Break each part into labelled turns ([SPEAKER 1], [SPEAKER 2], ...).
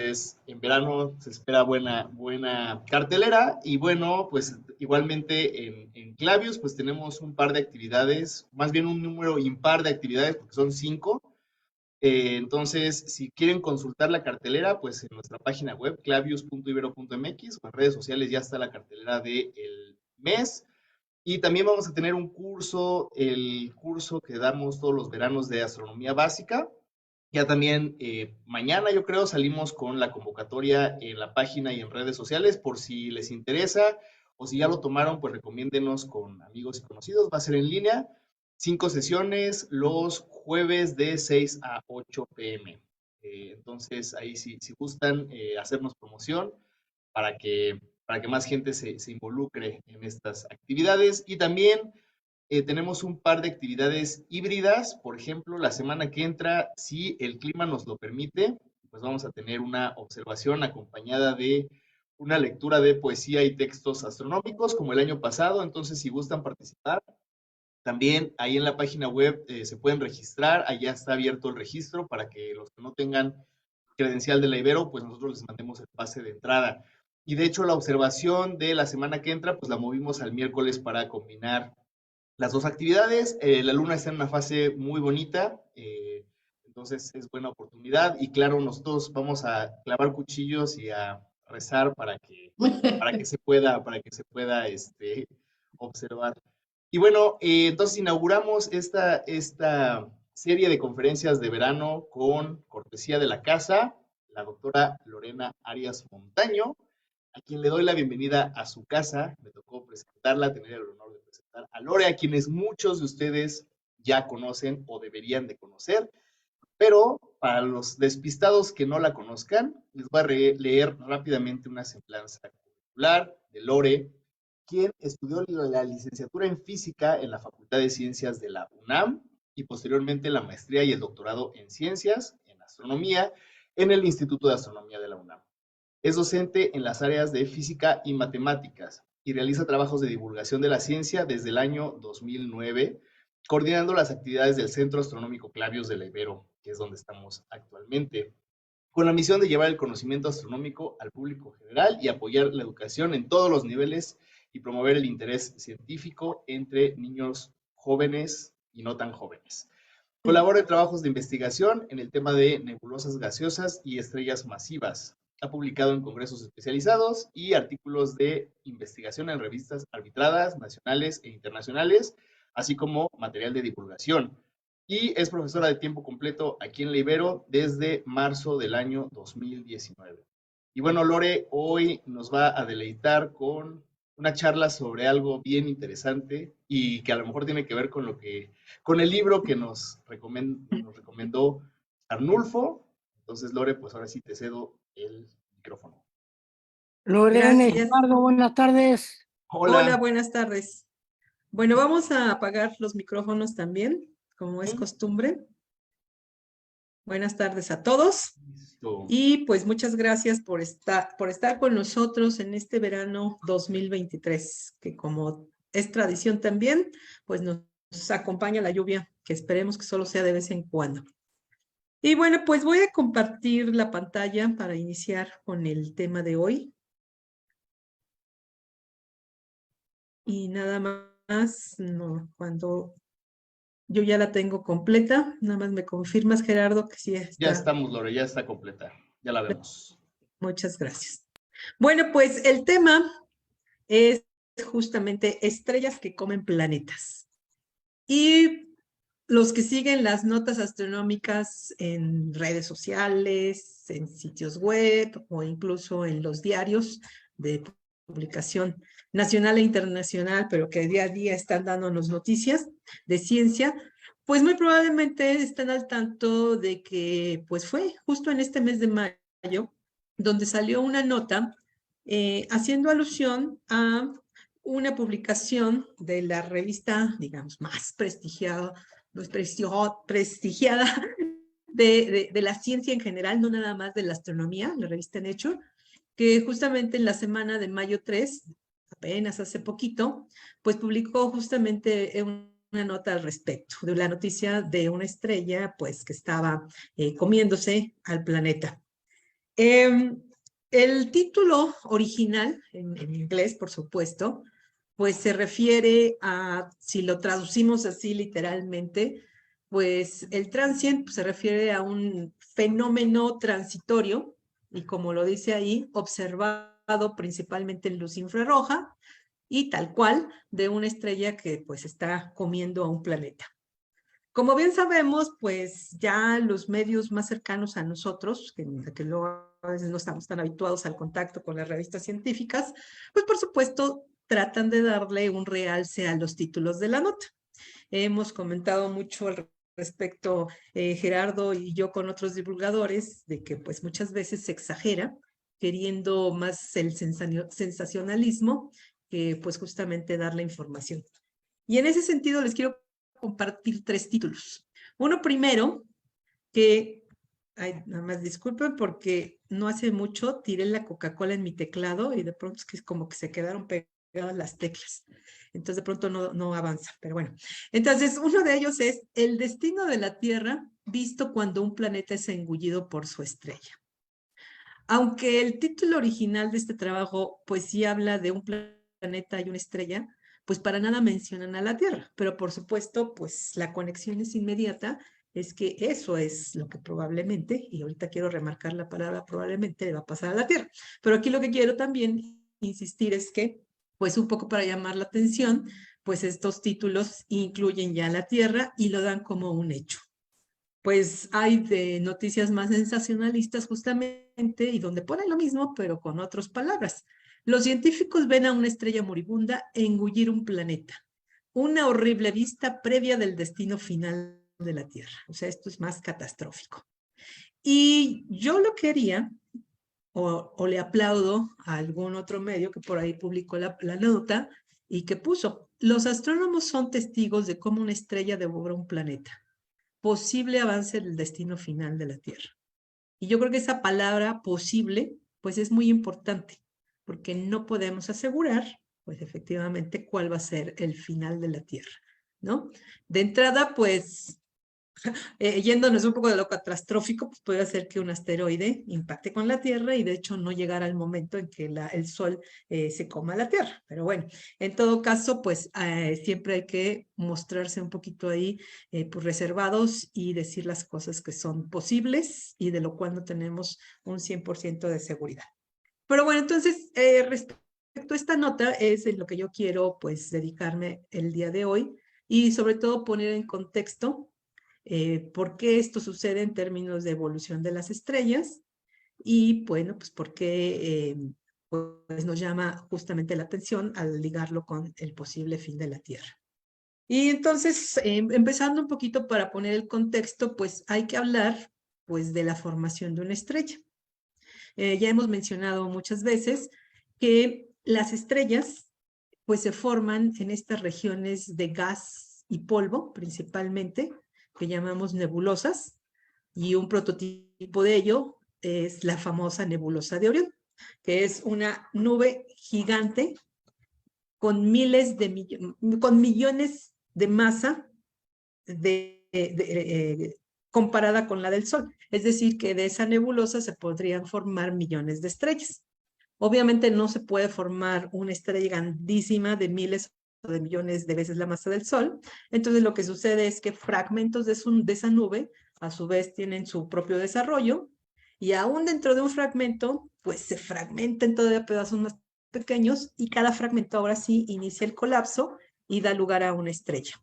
[SPEAKER 1] Entonces, en verano se espera buena cartelera y bueno, pues igualmente en Clavius pues tenemos un par de actividades, más bien un número impar de actividades porque son 5. Entonces, si quieren consultar la cartelera, pues en nuestra página web, clavius.ibero.mx, o en redes sociales ya está la cartelera del mes. Y también vamos a tener un curso, el curso que damos todos los veranos de astronomía básica. Ya también mañana, yo creo, salimos con la convocatoria en la página y en redes sociales por si les interesa o si ya lo tomaron, pues recomiéndenos con amigos y conocidos. Va a ser en línea, 5 sesiones los jueves de 6 a 8 p.m. Entonces, ahí si gustan hacernos promoción para que más gente se involucre en estas actividades. Y también tenemos un par de actividades híbridas. Por ejemplo, la semana que entra, si el clima nos lo permite, pues vamos a tener una observación acompañada de una lectura de poesía y textos astronómicos, como el año pasado. Entonces, si gustan participar, también ahí en la página web se pueden registrar. Allá está abierto el registro para que los que no tengan credencial de la Ibero, pues nosotros les mandemos el pase de entrada. Y de hecho, la observación de la semana que entra, pues la movimos al miércoles para combinar las dos actividades. La luna está en una fase muy bonita, entonces es buena oportunidad. Y claro, nosotros vamos a clavar cuchillos y a rezar para que se pueda observar. Y bueno, entonces inauguramos esta serie de conferencias de verano con cortesía de la casa, la doctora Lorena Arias Montaño, a quien le doy la bienvenida a su casa. Me tocó presentarla, tener el honor de presentar a Lore, a quienes muchos de ustedes ya conocen o deberían de conocer, pero para los despistados que no la conozcan, les voy a leer rápidamente una semblanza curricular de Lore, quien estudió la licenciatura en física en la Facultad de Ciencias de la UNAM y posteriormente la maestría y el doctorado en ciencias, en astronomía, en el Instituto de Astronomía de la UNAM. Es docente en las áreas de física y matemáticas y realiza trabajos de divulgación de la ciencia desde el año 2009, coordinando las actividades del Centro Astronómico Clavius de la Ibero, que es donde estamos actualmente, con la misión de llevar el conocimiento astronómico al público general y apoyar la educación en todos los niveles y promover el interés científico entre niños jóvenes y no tan jóvenes. Colabora en trabajos de investigación en el tema de nebulosas gaseosas y estrellas masivas. Ha publicado en congresos especializados y artículos de investigación en revistas arbitradas, nacionales e internacionales, así como material de divulgación. Y es profesora de tiempo completo aquí en la Ibero desde marzo del año 2019. Y bueno, Lore hoy nos va a deleitar con una charla sobre algo bien interesante y que a lo mejor tiene que ver con el libro que nos recomendó Arnulfo. Entonces, Lore, pues ahora sí te cedo el micrófono.
[SPEAKER 2] Lorena,
[SPEAKER 3] Gracias.
[SPEAKER 2] Eduardo, buenas tardes.
[SPEAKER 3] Hola, buenas tardes. Bueno, vamos a apagar los micrófonos también, como es costumbre. Buenas tardes a todos.
[SPEAKER 1] Listo.
[SPEAKER 3] Y pues muchas gracias por estar con nosotros en este verano 2023, que como es tradición también, pues nos acompaña la lluvia, que esperemos que solo sea de vez en cuando. Y bueno, pues voy a compartir la pantalla para iniciar con el tema de hoy. Y nada más, no, cuando yo ya la tengo completa, nada más me confirmas, Gerardo, que sí está.
[SPEAKER 1] Ya estamos, Lore, ya está completa. Ya la vemos.
[SPEAKER 3] Muchas gracias. Bueno, pues el tema es justamente estrellas que comen planetas. Y los que siguen las notas astronómicas en redes sociales, en sitios web o incluso en los diarios de publicación nacional e internacional, pero que día a día están dándonos noticias de ciencia, pues muy probablemente están al tanto de que pues fue justo en este mes de mayo donde salió una nota haciendo alusión a una publicación de la revista, digamos, más prestigiada de la ciencia en general, no nada más de la astronomía, la revista Nature, que justamente en la semana de mayo 3, apenas hace poquito, pues publicó justamente una nota al respecto de la noticia de una estrella pues que estaba comiéndose al planeta. El título original, en inglés, por supuesto, pues se refiere a, si lo traducimos así literalmente, pues el transient pues, se refiere a un fenómeno transitorio, y como lo dice ahí, observado principalmente en luz infrarroja, y tal cual, de una estrella que pues está comiendo a un planeta. Como bien sabemos, pues ya los medios más cercanos a nosotros, que luego a veces no estamos tan habituados al contacto con las revistas científicas, pues por supuesto tratan de darle un realce a los títulos de la nota. Hemos comentado mucho al respecto, Gerardo y yo con otros divulgadores, de que pues muchas veces se exagera, queriendo más el sensacionalismo que pues justamente dar la información. Y en ese sentido les quiero compartir 3 títulos. Uno primero, que, ay, nada más disculpen porque no hace mucho tiré la Coca-Cola en mi teclado y de pronto es que como que se quedaron pegadas las teclas. Entonces de pronto no avanza, pero bueno. Entonces uno de ellos es el destino de la Tierra visto cuando un planeta es engullido por su estrella. Aunque el título original de este trabajo pues sí habla de un planeta y una estrella, pues para nada mencionan a la Tierra, pero por supuesto pues la conexión es inmediata, es que eso es lo que probablemente, y ahorita quiero remarcar la palabra probablemente, le va a pasar a la Tierra. Pero aquí lo que quiero también insistir es que pues un poco para llamar la atención, pues estos títulos incluyen ya la Tierra y lo dan como un hecho. Pues hay de noticias más sensacionalistas justamente y donde ponen lo mismo, pero con otras palabras. Los científicos ven a una estrella moribunda engullir un planeta. Una horrible vista previa del destino final de la Tierra. O sea, esto es más catastrófico. Y yo lo quería, o le aplaudo a algún otro medio que por ahí publicó la nota y que puso, los astrónomos son testigos de cómo una estrella devora un planeta. Posible avance del destino final de la Tierra. Y yo creo que esa palabra posible, pues es muy importante, porque no podemos asegurar, pues efectivamente, cuál va a ser el final de la Tierra, ¿no? De entrada, pues, yéndonos un poco de lo catastrófico, pues puede ser que un asteroide impacte con la Tierra y de hecho no llegar al momento en que el Sol se coma la Tierra. Pero bueno, en todo caso, pues siempre hay que mostrarse un poquito ahí pues reservados y decir las cosas que son posibles y de lo cual no tenemos un 100% de seguridad. Pero bueno, entonces, respecto a esta nota es en lo que yo quiero pues dedicarme el día de hoy y sobre todo poner en contexto por qué esto sucede en términos de evolución de las estrellas y bueno, pues por qué pues nos llama justamente la atención al ligarlo con el posible fin de la Tierra. Y entonces, empezando un poquito para poner el contexto, pues hay que hablar pues de la formación de una estrella. Ya hemos mencionado muchas veces que las estrellas pues se forman en estas regiones de gas y polvo principalmente, que llamamos nebulosas, y un prototipo de ello es la famosa nebulosa de Orión, que es una nube gigante con con millones de masa comparada con la del Sol. Es decir, que de esa nebulosa se podrían formar millones de estrellas. Obviamente no se puede formar una estrella grandísima de miles o de millones de veces la masa del Sol. Entonces lo que sucede es que fragmentos de esa nube a su vez tienen su propio desarrollo y aún dentro de un fragmento pues se fragmentan todavía pedazos más pequeños y cada fragmento ahora sí inicia el colapso y da lugar a una estrella.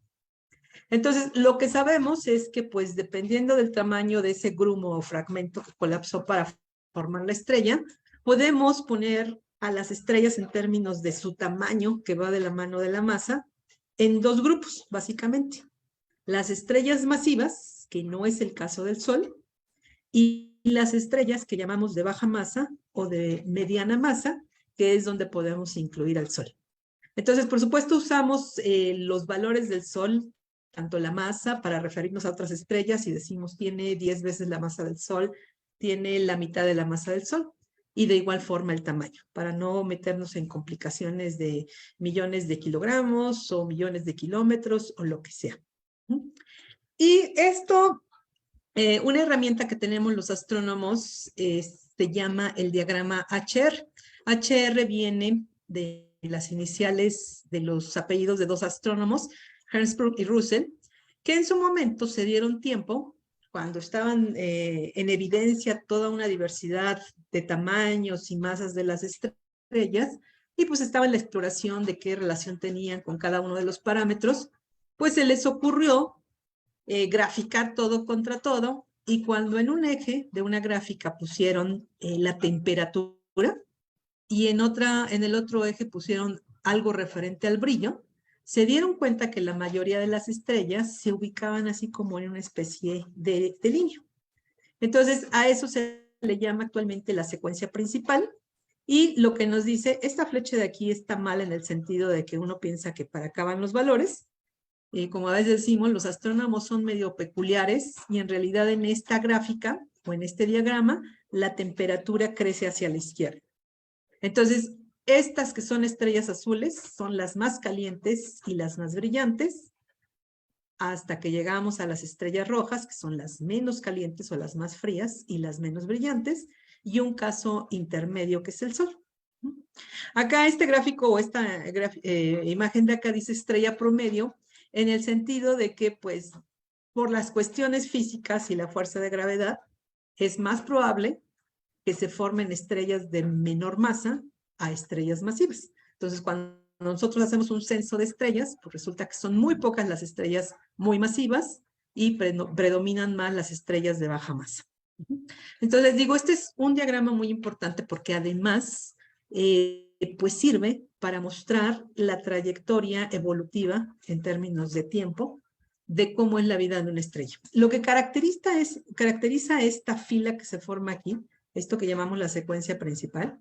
[SPEAKER 3] Entonces, lo que sabemos es que, pues, dependiendo del tamaño de ese grumo o fragmento que colapsó para formar la estrella, podemos poner a las estrellas en términos de su tamaño, que va de la mano de la masa, en 2 grupos, básicamente. Las estrellas masivas, que no es el caso del Sol, y las estrellas que llamamos de baja masa o de mediana masa, que es donde podemos incluir al Sol. Entonces, por supuesto, usamos los valores del Sol, tanto la masa, para referirnos a otras estrellas, y decimos tiene 10 veces la masa del Sol, tiene la mitad de la masa del Sol, y de igual forma el tamaño, para no meternos en complicaciones de millones de kilogramos o millones de kilómetros o lo que sea. Y esto, una herramienta que tenemos los astrónomos es se llama el diagrama HR. HR viene de las iniciales de los apellidos de dos astrónomos, Hertzsprung y Russell, que en su momento se dieron tiempo, cuando estaban en evidencia toda una diversidad de tamaños y masas de las estrellas, y pues estaba en la exploración de qué relación tenían con cada uno de los parámetros, pues se les ocurrió graficar todo contra todo, y cuando en un eje de una gráfica pusieron la temperatura, y en el otro eje pusieron algo referente al brillo, se dieron cuenta que la mayoría de las estrellas se ubicaban así como en una especie de línea. Entonces, a eso se le llama actualmente la secuencia principal, y lo que nos dice, esta flecha de aquí está mal en el sentido de que uno piensa que para acá van los valores. Como a veces decimos, los astrónomos son medio peculiares, y en realidad en esta gráfica o en este diagrama, la temperatura crece hacia la izquierda. Entonces, estas que son estrellas azules son las más calientes y las más brillantes, hasta que llegamos a las estrellas rojas, que son las menos calientes o las más frías y las menos brillantes, y un caso intermedio que es el Sol. Acá este gráfico o esta imagen de acá dice estrella promedio, en el sentido de que, pues, por las cuestiones físicas y la fuerza de gravedad, es más probable que se formen estrellas de menor masa a estrellas masivas. Entonces, cuando nosotros hacemos un censo de estrellas, pues resulta que son muy pocas las estrellas muy masivas y predominan más las estrellas de baja masa. Entonces, digo, este es un diagrama muy importante porque además, pues sirve para mostrar la trayectoria evolutiva en términos de tiempo de cómo es la vida de una estrella. Lo que caracteriza esta fila que se forma aquí, esto que llamamos la secuencia principal,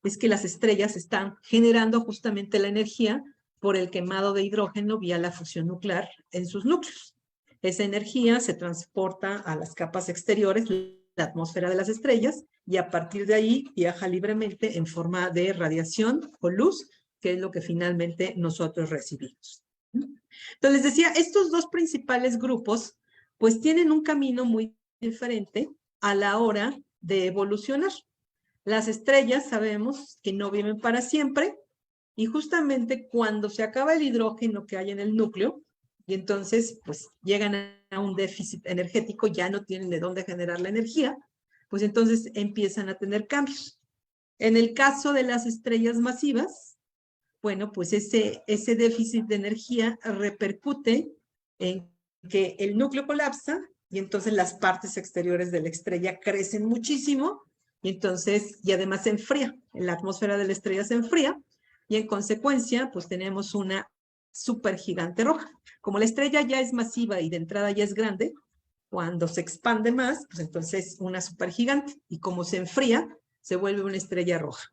[SPEAKER 3] es que las estrellas están generando justamente la energía por el quemado de hidrógeno vía la fusión nuclear en sus núcleos. Esa energía se transporta a las capas exteriores, la atmósfera de las estrellas, y a partir de ahí viaja libremente en forma de radiación o luz, que es lo que finalmente nosotros recibimos. Entonces, les decía, estos dos principales grupos, pues tienen un camino muy diferente a la hora de evolucionar. Las estrellas sabemos que no viven para siempre, y justamente cuando se acaba el hidrógeno que hay en el núcleo, y entonces pues llegan a un déficit energético, ya no tienen de dónde generar la energía, pues entonces empiezan a tener cambios. En el caso de las estrellas masivas, bueno, pues ese déficit de energía repercute en que el núcleo colapsa, y entonces las partes exteriores de la estrella crecen muchísimo, y además se enfría, la atmósfera de la estrella se enfría, y en consecuencia, pues tenemos una supergigante roja. Como la estrella ya es masiva y de entrada ya es grande, cuando se expande más, pues entonces una supergigante, y como se enfría, se vuelve una estrella roja.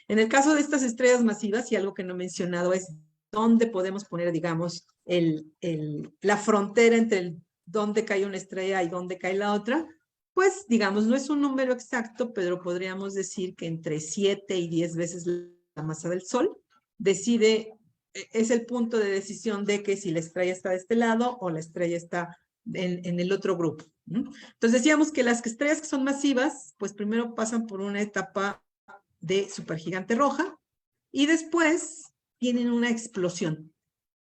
[SPEAKER 3] En el caso de estas estrellas masivas, y algo que no he mencionado es dónde podemos poner, digamos, la frontera entre dónde cae una estrella y dónde cae la otra, pues, digamos, no es un número exacto, pero podríamos decir que entre 7 y 10 veces la masa del Sol es el punto de decisión de que si la estrella está de este lado o la estrella está en el otro grupo. Entonces decíamos que las estrellas que son masivas, pues primero pasan por una etapa de supergigante roja, y después tienen una explosión.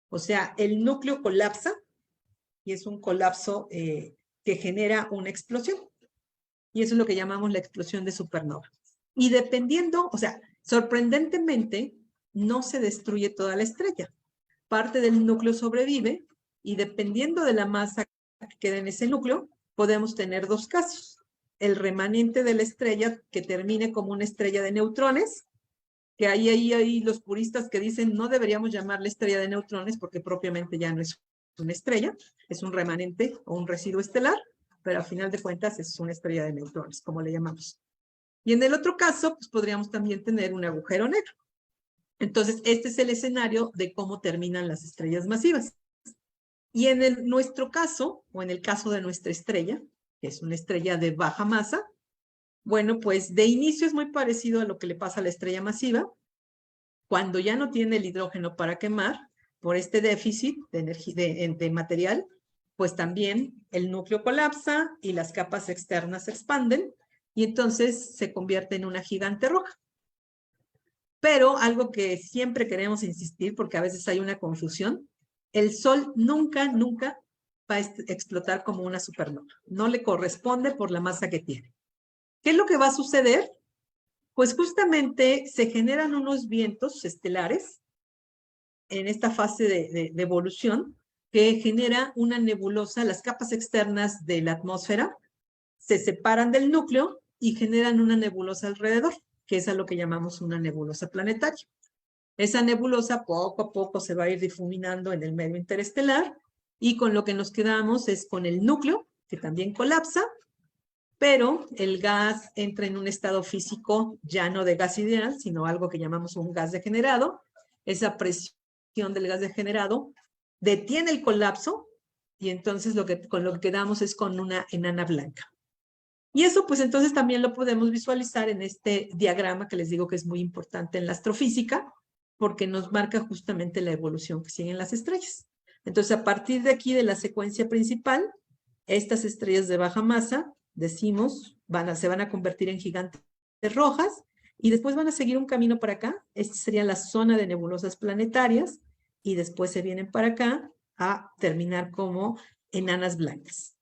[SPEAKER 3] O sea, el núcleo colapsa, y es un colapso que genera una explosión. Y eso es lo que llamamos la explosión de supernova. Y dependiendo, o sea, sorprendentemente, no se destruye toda la estrella. Parte del núcleo sobrevive, y dependiendo de la masa que queda en ese núcleo, podemos tener dos casos. El remanente de la estrella que termine como una estrella de neutrones, que hay los puristas que dicen no deberíamos llamarle estrella de neutrones porque propiamente ya no es una estrella, es un remanente o un residuo estelar, pero a final de cuentas es una estrella de neutrones, como le llamamos. Y en el otro caso, pues podríamos también tener un agujero negro. Entonces, este es el escenario de cómo terminan las estrellas masivas. Y en nuestro caso, o en el caso de nuestra estrella, que es una estrella de baja masa, bueno, pues de inicio es muy parecido a lo que le pasa a la estrella masiva. Cuando ya no tiene el hidrógeno para quemar, por este déficit de energía, de material, pues también el núcleo colapsa y las capas externas se expanden, y entonces se convierte en una gigante roja. Pero algo que siempre queremos insistir, porque a veces hay una confusión, el Sol nunca, nunca va a explotar como una supernova. No le corresponde por la masa que tiene. ¿Qué es lo que va a suceder? Pues justamente se generan unos vientos estelares en esta fase de evolución que genera una nebulosa. Las capas externas de la atmósfera se separan del núcleo y generan una nebulosa alrededor, que es a lo que llamamos una nebulosa planetaria. Esa nebulosa poco a poco se va a ir difuminando en el medio interestelar y con lo que nos quedamos es con el núcleo, que también colapsa, pero el gas entra en un estado físico ya no de gas ideal, sino algo que llamamos un gas degenerado. Esa presión del gas degenerado detiene el colapso y entonces con lo que quedamos es con una enana blanca. Y eso pues entonces también lo podemos visualizar en este diagrama que les digo que es muy importante en la astrofísica, porque nos marca justamente la evolución que siguen las estrellas. Entonces, a partir de aquí, de la secuencia principal, estas estrellas de baja masa, decimos, se van a convertir en gigantes rojas y después van a seguir un camino para acá. Esta sería la zona de nebulosas planetarias y después se vienen para acá a terminar como enanas blancas.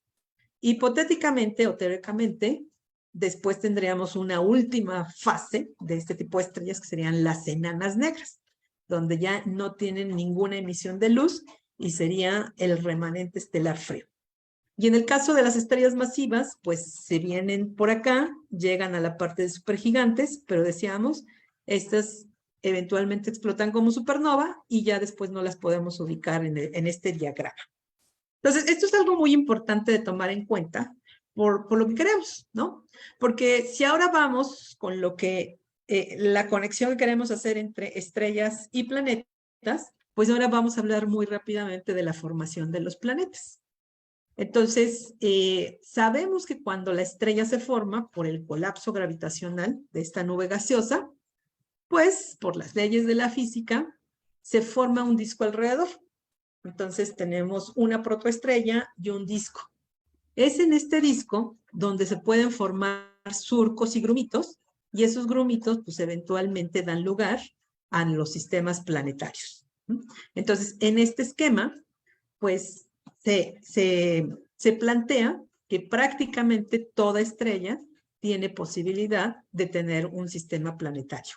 [SPEAKER 3] Hipotéticamente o teóricamente, después tendríamos una última fase de este tipo de estrellas que serían las enanas negras, donde ya no tienen ninguna emisión de luz y sería el remanente estelar frío. Y en el caso de las estrellas masivas, pues se vienen por acá, llegan a la parte de supergigantes, pero decíamos, estas eventualmente explotan como supernova y ya después no las podemos ubicar en este diagrama. Entonces, esto es algo muy importante de tomar en cuenta por lo que queremos, ¿no? Porque si ahora vamos con lo que la conexión que queremos hacer entre estrellas y planetas, pues ahora vamos a hablar muy rápidamente de la formación de los planetas. Entonces, sabemos que cuando la estrella se forma por el colapso gravitacional de esta nube gaseosa, pues por las leyes de la física, se forma un disco alrededor. Entonces tenemos una protoestrella y un disco. Es en este disco donde se pueden formar surcos y grumitos, y esos grumitos pues eventualmente dan lugar a los sistemas planetarios. Entonces, en este esquema, pues se plantea que prácticamente toda estrella tiene posibilidad de tener un sistema planetario.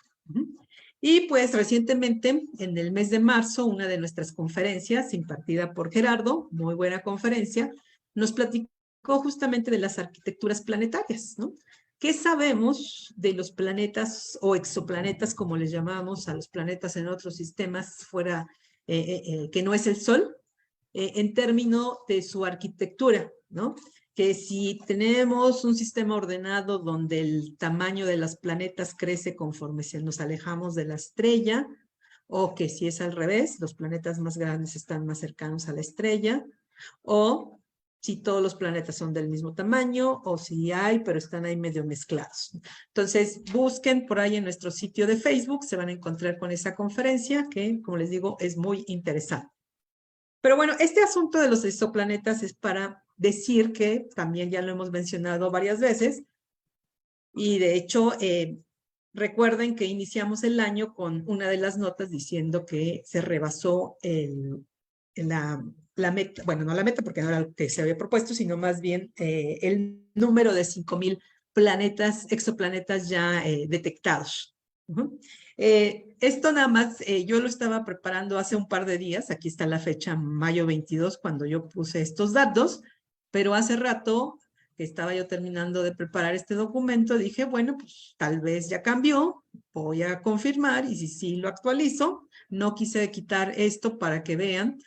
[SPEAKER 3] Y pues recientemente, en el mes de marzo, una de nuestras conferencias, impartida por Gerardo, muy buena conferencia, nos platicó justamente de las arquitecturas planetarias, ¿no? ¿Qué sabemos de los planetas o exoplanetas, como les llamamos a los planetas en otros sistemas fuera, que no es el Sol, en términos de su arquitectura, ¿no? Que si tenemos un sistema ordenado donde el tamaño de los planetas crece conforme nos alejamos de la estrella, o que si es al revés, los planetas más grandes están más cercanos a la estrella, o si todos los planetas son del mismo tamaño, o si hay, pero están ahí medio mezclados. Entonces, busquen por ahí en nuestro sitio de Facebook, se van a encontrar con esa conferencia que, como les digo, es muy interesante. Pero bueno, este asunto de los exoplanetas es para decir que también ya lo hemos mencionado varias veces y de hecho recuerden que iniciamos el año con una de las notas diciendo que se rebasó la meta, bueno, no la meta porque no era lo que se había propuesto, sino más bien el número de 5,000 planetas, exoplanetas ya detectados. Esto nada más, yo lo estaba preparando hace un par de días, aquí está la fecha, mayo 22, cuando yo puse estos datos, pero hace rato que estaba yo terminando de preparar este documento, dije, bueno, pues tal vez ya cambió, voy a confirmar y si sí lo actualizo, no quise quitar esto para que vean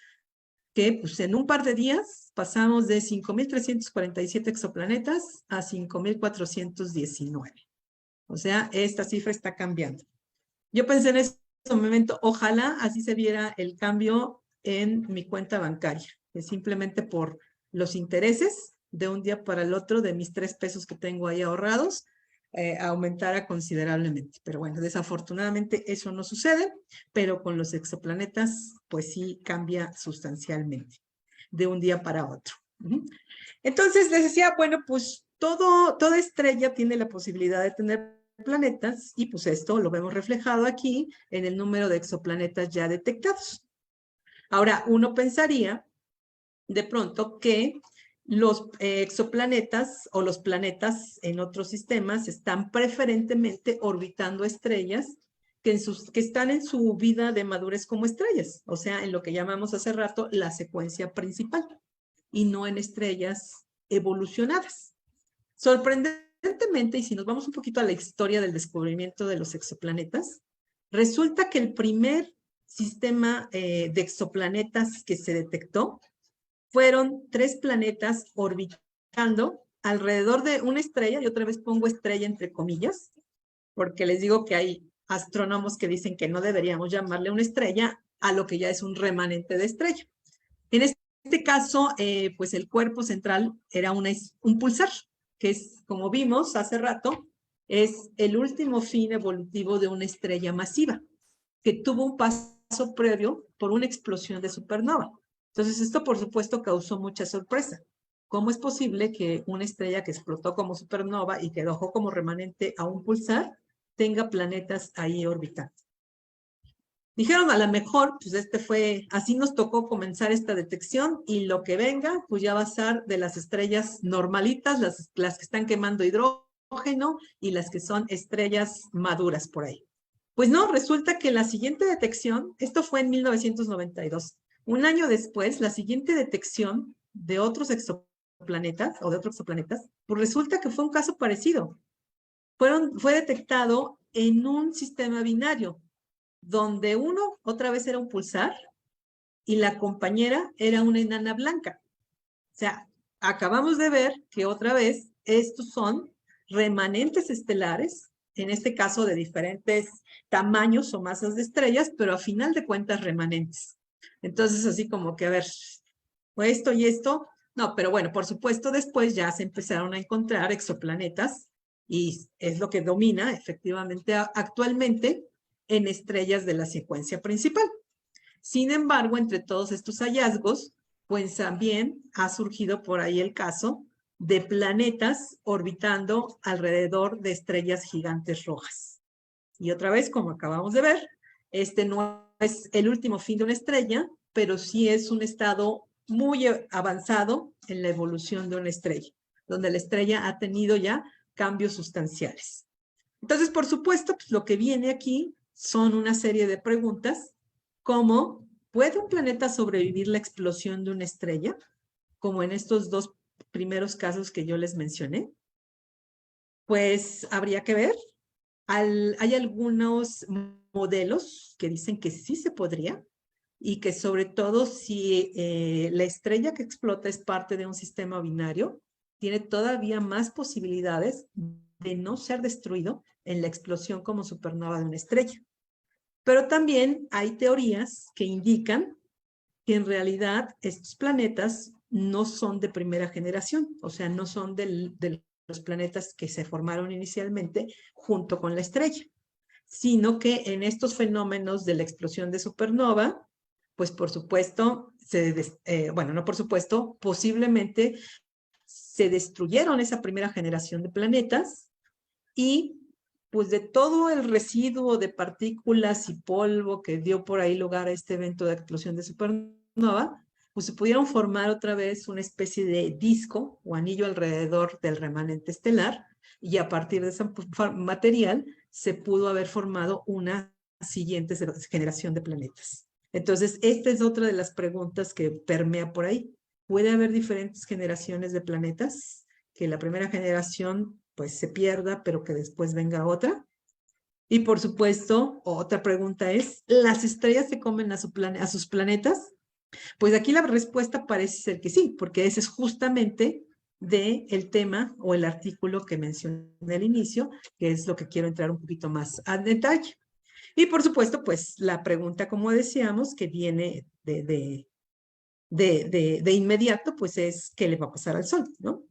[SPEAKER 3] que pues en un par de días pasamos de 5,347 exoplanetas a 5,419. O sea, esta cifra está cambiando. Yo pensé en ese momento, ojalá así se viera el cambio en mi cuenta bancaria, que simplemente por los intereses de un día para el otro de mis 3 pesos que tengo ahí ahorrados, aumentara considerablemente. Pero bueno, desafortunadamente eso no sucede, pero con los exoplanetas, pues sí cambia sustancialmente de un día para otro. Entonces les decía, bueno, pues toda estrella tiene la posibilidad de tener planetas y pues esto lo vemos reflejado aquí en el número de exoplanetas ya detectados. Ahora, uno pensaría de pronto que los exoplanetas o los planetas en otros sistemas están preferentemente orbitando estrellas que están en su vida de madurez como estrellas, o sea, en lo que llamamos hace rato la secuencia principal, y no en estrellas evolucionadas. Sorprendentemente, y si nos vamos un poquito a la historia del descubrimiento de los exoplanetas, resulta que el primer sistema de exoplanetas que se detectó fueron 3 planetas orbitando alrededor de una estrella, y otra vez pongo estrella entre comillas, porque les digo que hay astrónomos que dicen que no deberíamos llamarle una estrella a lo que ya es un remanente de estrella. En este caso, pues el cuerpo central era un pulsar, que es, como vimos hace rato, es el último fin evolutivo de una estrella masiva, que tuvo un paso previo por una explosión de supernova. Entonces, esto por supuesto causó mucha sorpresa. ¿Cómo es posible que una estrella que explotó como supernova y que dejó como remanente a un pulsar tenga planetas ahí orbitando? Dijeron, a lo mejor, pues así nos tocó comenzar esta detección y lo que venga, pues ya va a ser de las estrellas normalitas, las que están quemando hidrógeno y las que son estrellas maduras por ahí. Pues no, resulta que la siguiente detección, esto fue en 1992, un año después, la siguiente detección de otros exoplanetas, pues resulta que fue un caso parecido. Fue detectado en un sistema binario, donde uno otra vez era un pulsar y la compañera era una enana blanca. O sea, acabamos de ver que otra vez estos son remanentes estelares, en este caso de diferentes tamaños o masas de estrellas, pero a final de cuentas remanentes. Entonces, así como que, a ver, esto y esto, no, pero bueno, por supuesto, después ya se empezaron a encontrar exoplanetas y es lo que domina efectivamente actualmente en estrellas de la secuencia principal. Sin embargo, entre todos estos hallazgos, pues también ha surgido por ahí el caso de planetas orbitando alrededor de estrellas gigantes rojas. Y otra vez, como acabamos de ver, este no es el último fin de una estrella, pero sí es un estado muy avanzado en la evolución de una estrella, donde la estrella ha tenido ya cambios sustanciales. Entonces, por supuesto, pues lo que viene aquí son una serie de preguntas como, ¿puede un planeta sobrevivir la explosión de una estrella? Como en estos 2 primeros casos que yo les mencioné. Pues habría que ver. Hay algunos modelos que dicen que sí se podría y que sobre todo si la estrella que explota es parte de un sistema binario, tiene todavía más posibilidades de no ser destruido en la explosión como supernova de una estrella. Pero también hay teorías que indican que en realidad estos planetas no son de primera generación, o sea, no son de los planetas que se formaron inicialmente junto con la estrella, sino que en estos fenómenos de la explosión de supernova, pues por supuesto, bueno, no por supuesto, posiblemente se destruyeron esa primera generación de planetas y pues de todo el residuo de partículas y polvo que dio por ahí lugar a este evento de explosión de supernova, pues se pudieron formar otra vez una especie de disco o anillo alrededor del remanente estelar y a partir de ese material se pudo haber formado una siguiente generación de planetas. Entonces, esta es otra de las preguntas que permea por ahí. ¿Puede haber diferentes generaciones de planetas? Que la primera generación pues se pierda, pero que después venga otra. Y por supuesto, otra pregunta es, ¿las estrellas se comen a sus planetas? Pues aquí la respuesta parece ser que sí, porque ese es justamente del tema o el artículo que mencioné al inicio, que es lo que quiero entrar un poquito más a detalle. Y por supuesto, pues la pregunta, como decíamos, que viene de inmediato, pues es, ¿qué le va a pasar al Sol, no?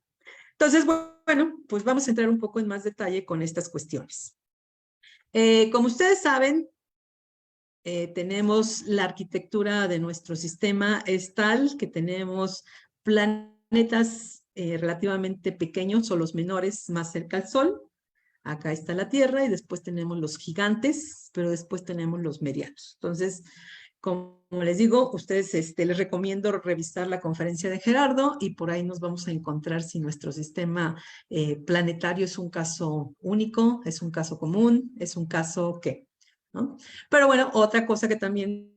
[SPEAKER 3] Entonces, bueno, pues vamos a entrar un poco en más detalle con estas cuestiones. Como ustedes saben, tenemos la arquitectura de nuestro sistema es tal que tenemos planetas planetas relativamente pequeños o los menores más cerca al Sol. Acá está la Tierra y después tenemos los gigantes, pero después tenemos los medianos. Entonces, como les digo, ustedes les recomiendo revisar la conferencia de Gerardo y por ahí nos vamos a encontrar si nuestro sistema planetario es un caso único, es un caso común, es un caso ¿qué? ¿No? Pero bueno, otra cosa que también,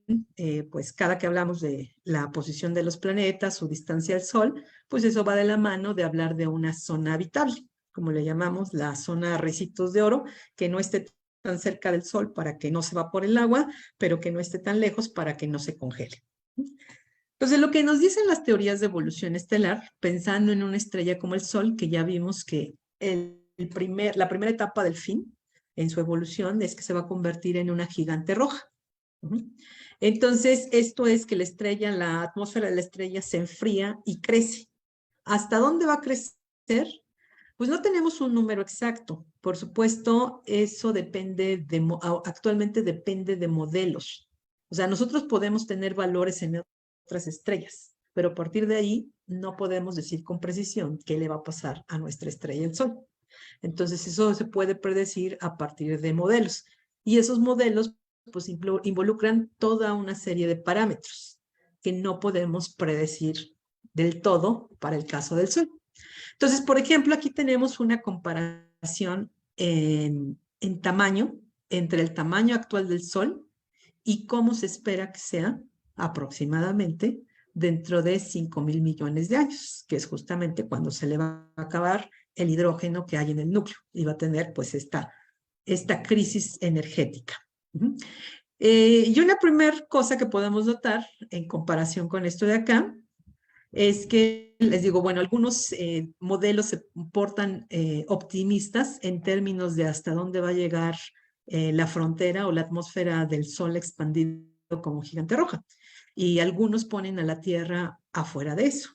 [SPEAKER 3] pues cada que hablamos de la posición de los planetas, su distancia al Sol, pues eso va de la mano de hablar de una zona habitable, como le llamamos la zona Ricitos de Oro, que no esté tan cerca del Sol para que no se evapore el agua, pero que no esté tan lejos para que no se congele. Entonces, lo que nos dicen las teorías de evolución estelar, pensando en una estrella como el Sol, que ya vimos que la primera etapa del fin en su evolución es que se va a convertir en una gigante roja. Entonces, esto es que la atmósfera de la estrella se enfría y crece. ¿Hasta dónde va a crecer? Pues no tenemos un número exacto. Por supuesto, eso actualmente depende de modelos. O sea, nosotros podemos tener valores en otras estrellas, pero a partir de ahí no podemos decir con precisión qué le va a pasar a nuestra estrella, el Sol. Entonces, eso se puede predecir a partir de modelos. Y esos modelos, pues, involucran toda una serie de parámetros que no podemos predecir del todo para el caso del Sol. Entonces, por ejemplo, aquí tenemos una comparación en tamaño entre el tamaño actual del Sol y cómo se espera que sea aproximadamente dentro de 5.000 millones de años, que es justamente cuando se le va a acabar el hidrógeno que hay en el núcleo y va a tener pues esta crisis energética. Y una primera cosa que podemos notar en comparación con esto de acá es que, les digo, bueno, algunos modelos se portan optimistas en términos de hasta dónde va a llegar la frontera o la atmósfera del Sol expandido como gigante roja. Y algunos ponen a la Tierra afuera de eso.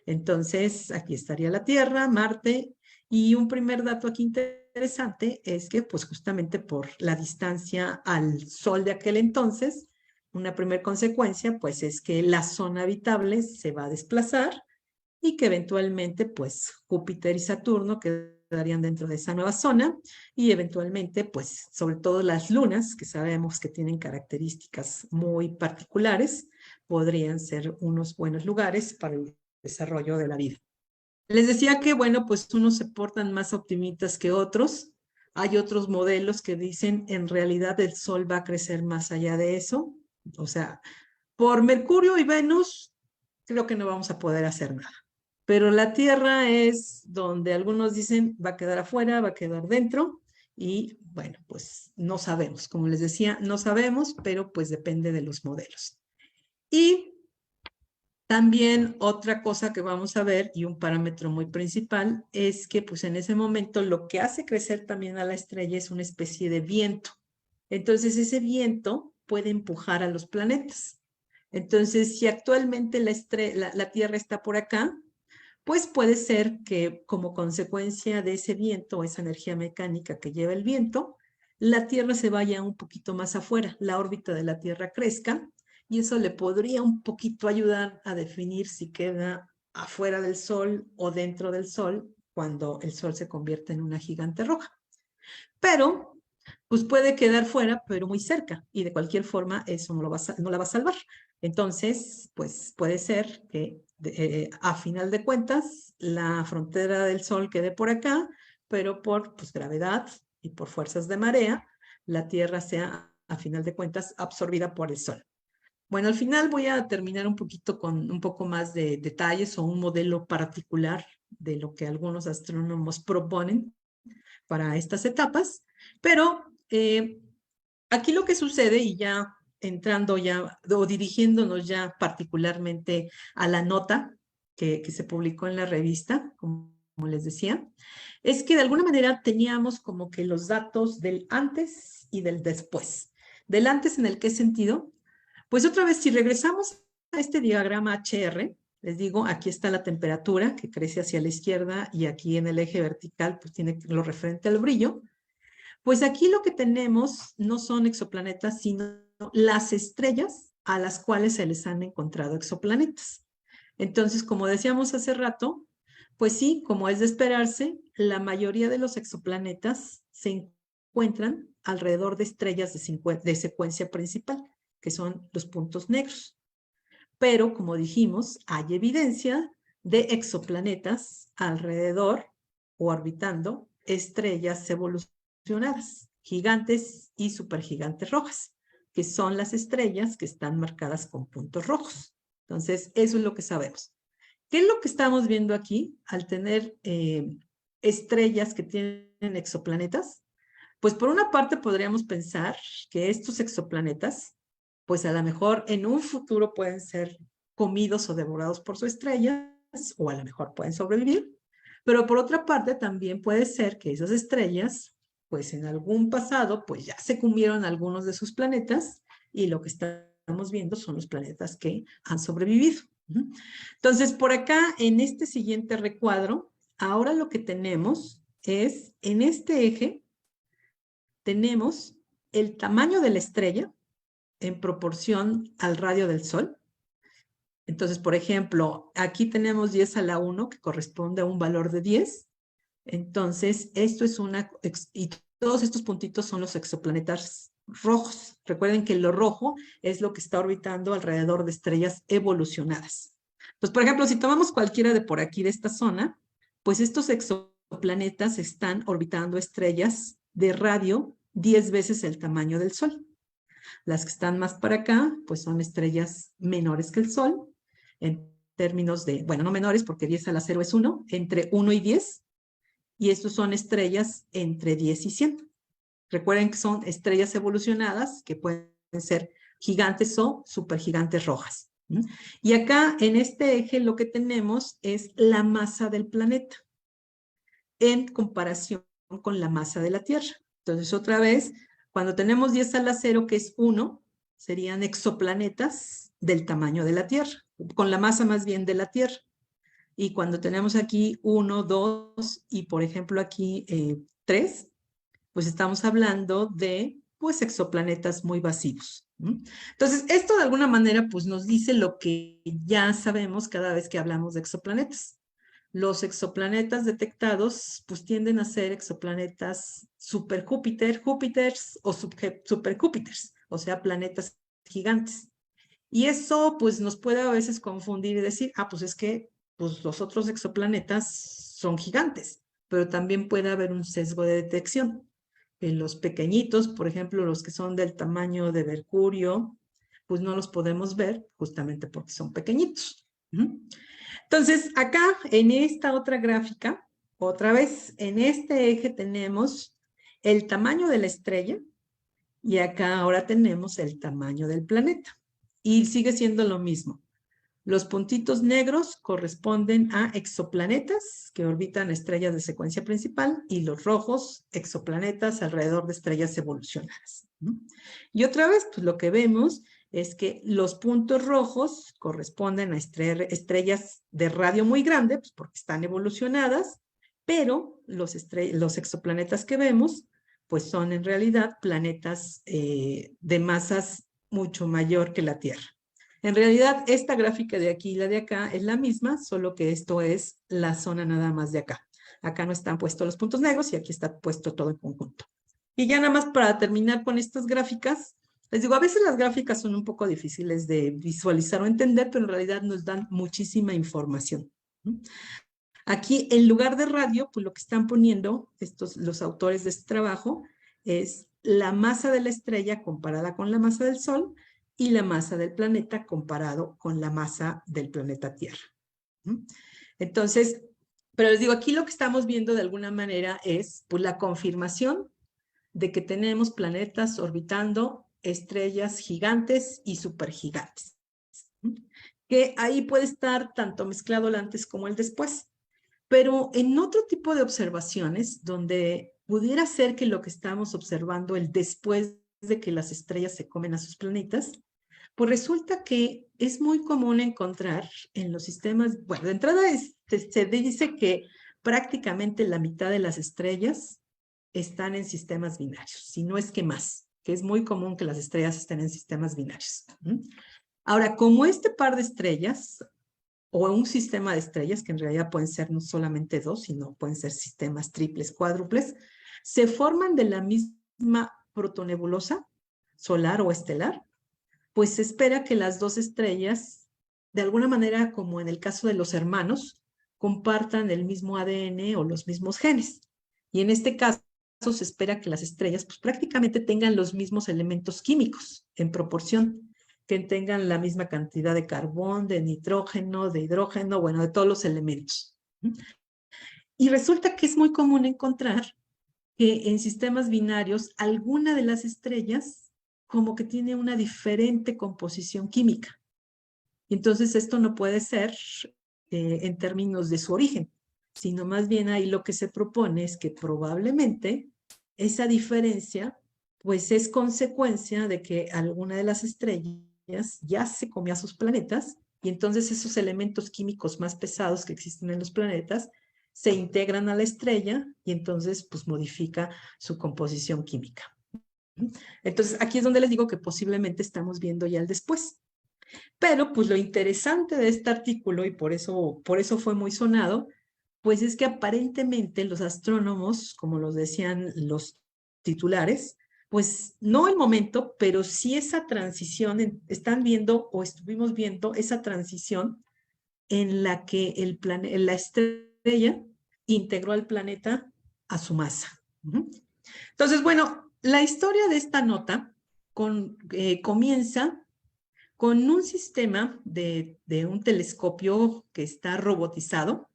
[SPEAKER 3] Entonces, aquí estaría la Tierra, Marte, y un primer dato aquí interesante es que, pues justamente por la distancia al Sol de aquel entonces, una primera consecuencia, pues, es que la zona habitable se va a desplazar y que eventualmente, pues, Júpiter y Saturno quedarían dentro de esa nueva zona y eventualmente, pues, sobre todo las lunas, que sabemos que tienen características muy particulares, podrían ser unos buenos lugares para el desarrollo de la vida. Les decía que, bueno, pues unos se portan más optimistas que otros. Hay otros modelos que dicen, en realidad el Sol va a crecer más allá de eso. O sea, por Mercurio y Venus, creo que no vamos a poder hacer nada. Pero la Tierra es donde algunos dicen va a quedar afuera, va a quedar dentro. Y bueno, pues no sabemos. Como les decía, no sabemos, pero pues depende de los modelos. Y también otra cosa que vamos a ver y un parámetro muy principal es que pues en ese momento lo que hace crecer también a la estrella es una especie de viento. Entonces ese viento puede empujar a los planetas. Entonces si actualmente la Tierra está por acá, pues puede ser que como consecuencia de ese viento, esa energía mecánica que lleva el viento, la Tierra se vaya un poquito más afuera, la órbita de la Tierra crezca y eso le podría un poquito ayudar a definir si queda afuera del Sol o dentro del Sol cuando el Sol se convierte en una gigante roja. Pero, pues puede quedar fuera, pero muy cerca, y de cualquier forma eso no la va a salvar. Entonces, pues puede ser que a final de cuentas la frontera del Sol quede por acá, pero por pues, gravedad y por fuerzas de marea, la Tierra sea a final de cuentas absorbida por el Sol. Bueno, al final voy a terminar un poquito con un poco más de detalles o un modelo particular de lo que algunos astrónomos proponen para estas etapas, pero aquí lo que sucede, y ya entrando ya o dirigiéndonos ya particularmente a la nota que se publicó en la revista, como les decía, es que de alguna manera teníamos como que los datos del antes y del después. Del antes, ¿en el qué sentido? Pues otra vez, si regresamos a este diagrama HR, les digo, aquí está la temperatura que crece hacia la izquierda y aquí en el eje vertical pues tiene lo referente al brillo. Pues aquí lo que tenemos no son exoplanetas, sino las estrellas a las cuales se les han encontrado exoplanetas. Entonces, como decíamos hace rato, pues sí, como es de esperarse, la mayoría de los exoplanetas se encuentran alrededor de estrellas de secuencia principal, que son los puntos negros. Pero, como dijimos, hay evidencia de exoplanetas alrededor o orbitando estrellas evolucionadas, gigantes y supergigantes rojas, que son las estrellas que están marcadas con puntos rojos. Entonces, eso es lo que sabemos. ¿Qué es lo que estamos viendo aquí al tener estrellas que tienen exoplanetas? Pues por una parte podríamos pensar que estos exoplanetas, pues a lo mejor en un futuro pueden ser comidos o devorados por sus estrellas, o a lo mejor pueden sobrevivir, pero por otra parte también puede ser que esas estrellas, pues en algún pasado, pues ya se comieron algunos de sus planetas y lo que estamos viendo son los planetas que han sobrevivido. Entonces, por acá, en este siguiente recuadro, ahora lo que tenemos es, en este eje, tenemos el tamaño de la estrella en proporción al radio del Sol. Entonces, por ejemplo, aquí tenemos 10 a la 1, que corresponde a un valor de 10. Entonces, esto es y todos estos puntitos son los exoplanetas rojos. Recuerden que lo rojo es lo que está orbitando alrededor de estrellas evolucionadas. Pues, por ejemplo, si tomamos cualquiera de por aquí de esta zona, pues estos exoplanetas están orbitando estrellas de radio 10 veces el tamaño del Sol. Las que están más para acá, pues son estrellas menores que el Sol, en términos de, bueno, no menores porque 10 a la 0 es 1, entre 1 y 10, y estos son estrellas entre 10 y 100. Recuerden que son estrellas evolucionadas que pueden ser gigantes o supergigantes rojas. Y acá en este eje lo que tenemos es la masa del planeta en comparación con la masa de la Tierra. Entonces, otra vez, cuando tenemos 10 a la 0, que es 1, serían exoplanetas del tamaño de la Tierra, con la masa más bien de la Tierra. Y cuando tenemos aquí 1, 2 y, por ejemplo, aquí 3, pues estamos hablando de pues exoplanetas muy masivos. Entonces, esto de alguna manera pues nos dice lo que ya sabemos cada vez que hablamos de exoplanetas. Los exoplanetas detectados pues tienden a ser exoplanetas super Júpiters o super Júpiters, o sea, planetas gigantes. Y eso pues nos puede a veces confundir y decir, pues es que pues, los otros exoplanetas son gigantes, pero también puede haber un sesgo de detección. En los pequeñitos, por ejemplo, los que son del tamaño de Mercurio, pues no los podemos ver justamente porque son pequeñitos. Entonces, acá en esta otra gráfica, otra vez, en este eje tenemos el tamaño de la estrella y acá ahora tenemos el tamaño del planeta. Y sigue siendo lo mismo. Los puntitos negros corresponden a exoplanetas que orbitan estrellas de secuencia principal y los rojos, exoplanetas alrededor de estrellas evolucionadas. Y otra vez, pues lo que vemos es que los puntos rojos corresponden a estrellas de radio muy grande, pues porque están evolucionadas, pero los exoplanetas que vemos, pues son en realidad planetas de masas mucho mayor que la Tierra. En realidad, esta gráfica de aquí y la de acá es la misma, solo que esto es la zona nada más de acá. Acá no están puestos los puntos negros y aquí está puesto todo en conjunto. Y ya nada más para terminar con estas gráficas, les digo, a veces las gráficas son un poco difíciles de visualizar o entender, pero en realidad nos dan muchísima información. Aquí, en lugar de radio, pues lo que están poniendo los autores de este trabajo es la masa de la estrella comparada con la masa del Sol y la masa del planeta comparado con la masa del planeta Tierra. Entonces, pero les digo, aquí lo que estamos viendo de alguna manera es pues, la confirmación de que tenemos planetas orbitando estrellas gigantes y supergigantes. Que ahí puede estar tanto mezclado el antes como el después. Pero en otro tipo de observaciones, donde pudiera ser que lo que estamos observando el después de que las estrellas se comen a sus planetas, pues resulta que es muy común encontrar en los sistemas, bueno, de entrada se dice que prácticamente la mitad de las estrellas están en sistemas binarios, si no es que más, que es muy común que las estrellas estén en sistemas binarios. Ahora, como este par de estrellas o un sistema de estrellas, que en realidad pueden ser no solamente dos, sino pueden ser sistemas triples, cuádruples, se forman de la misma protonebulosa solar o estelar, pues se espera que las dos estrellas, de alguna manera, como en el caso de los hermanos, compartan el mismo ADN o los mismos genes. Y en este caso se espera que las estrellas pues, prácticamente tengan los mismos elementos químicos en proporción, que tengan la misma cantidad de carbón, de nitrógeno, de hidrógeno, bueno, de todos los elementos. Y resulta que es muy común encontrar que en sistemas binarios alguna de las estrellas como que tiene una diferente composición química. Entonces esto no puede ser en términos de su origen, sino más bien ahí lo que se propone es que probablemente esa diferencia pues es consecuencia de que alguna de las estrellas ya se comió a sus planetas y entonces esos elementos químicos más pesados que existen en los planetas se integran a la estrella y entonces pues modifica su composición química. Entonces aquí es donde les digo que posiblemente estamos viendo ya el después. Pero pues lo interesante de este artículo, y por eso fue muy sonado, pues es que aparentemente los astrónomos, como los decían los titulares, pues no el momento, pero sí esa transición, están viendo o estuvimos viendo esa transición en la que la estrella integró al planeta a su masa. Entonces, bueno, la historia de esta nota comienza con un sistema de un telescopio que está robotizado,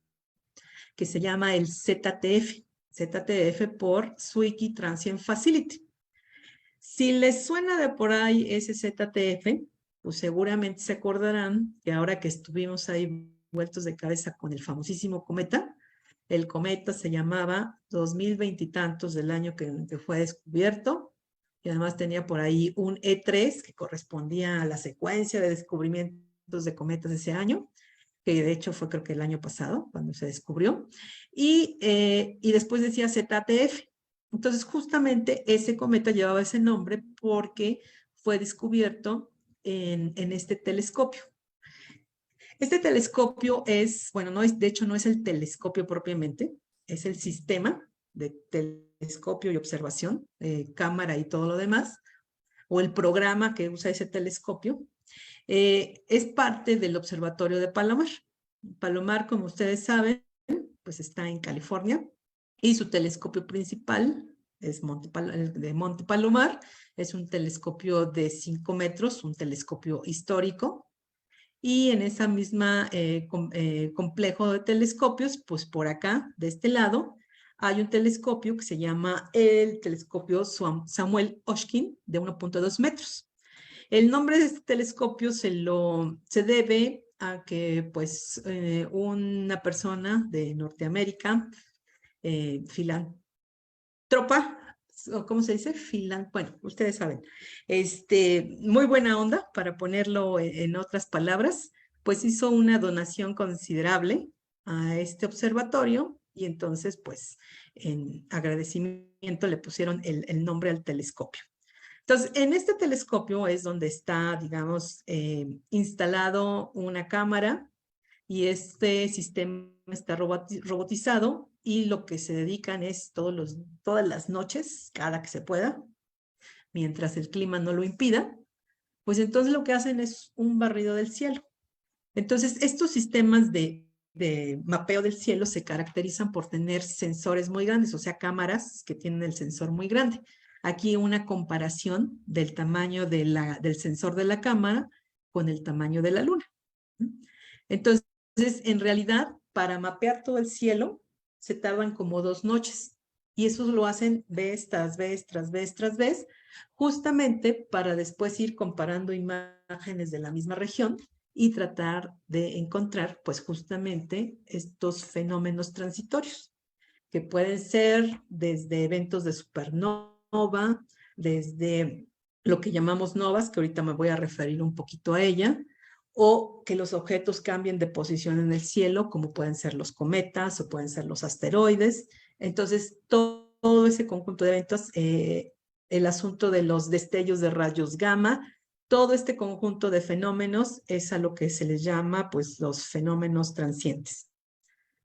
[SPEAKER 3] que se llama el ZTF. ZTF por Zwicky Transient Facility. Si les suena de por ahí ese ZTF, pues seguramente se acordarán que ahora que estuvimos ahí vueltos de cabeza con el famosísimo cometa, el cometa se llamaba 2020 y tantos del año que fue descubierto, y además tenía por ahí un E3 que correspondía a la secuencia de descubrimientos de cometas de ese año, que de hecho fue creo que el año pasado cuando se descubrió, y después decía ZTF. Entonces justamente ese cometa llevaba ese nombre porque fue descubierto en este telescopio. Este telescopio es, bueno, de hecho no es el telescopio propiamente, es el sistema de telescopio y observación, cámara y todo lo demás, o el programa que usa ese telescopio, es parte del observatorio de Palomar. Palomar, como ustedes saben, pues está en California y su telescopio principal es de Monte Palomar, es un telescopio de 5 metros, un telescopio histórico, y en esa misma complejo de telescopios, pues por acá, de este lado, hay un telescopio que se llama el telescopio Samuel Oshkin de 1.2 metros. El nombre de este telescopio se debe a que pues una persona de Norteamérica, filántropa, ¿cómo se dice? Bueno, ustedes saben, muy buena onda, para ponerlo en otras palabras, pues hizo una donación considerable a este observatorio y entonces pues en agradecimiento le pusieron el nombre al telescopio. Entonces, en este telescopio es donde está, digamos, instalado una cámara y este sistema está robotizado y lo que se dedican es todas las noches, cada que se pueda, mientras el clima no lo impida, pues entonces lo que hacen es un barrido del cielo. Entonces, estos sistemas de mapeo del cielo se caracterizan por tener sensores muy grandes, o sea, cámaras que tienen el sensor muy grande. Aquí una comparación del tamaño del sensor de la cámara con el tamaño de la luna. Entonces, en realidad, para mapear todo el cielo, se tardan como 2 noches. Y eso lo hacen vez tras vez, tras vez, tras vez, justamente para después ir comparando imágenes de la misma región y tratar de encontrar, pues justamente, estos fenómenos transitorios, que pueden ser desde eventos de supernova, desde lo que llamamos novas, que ahorita me voy a referir un poquito a ella, o que los objetos cambien de posición en el cielo, como pueden ser los cometas o pueden ser los asteroides. Entonces, todo ese conjunto de eventos, el asunto de los destellos de rayos gamma, todo este conjunto de fenómenos es a lo que se les llama, pues, los fenómenos transientes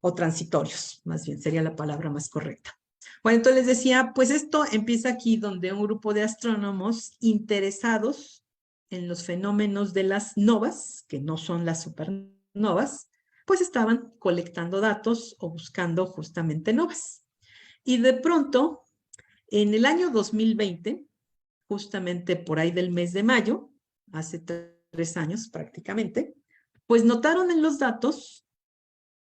[SPEAKER 3] o transitorios, más bien sería la palabra más correcta. Bueno, entonces les decía, pues esto empieza aquí donde un grupo de astrónomos interesados en los fenómenos de las novas, que no son las supernovas, pues estaban colectando datos o buscando justamente novas. Y de pronto, en el año 2020, justamente por ahí del mes de mayo, hace 3 años prácticamente, pues notaron en los datos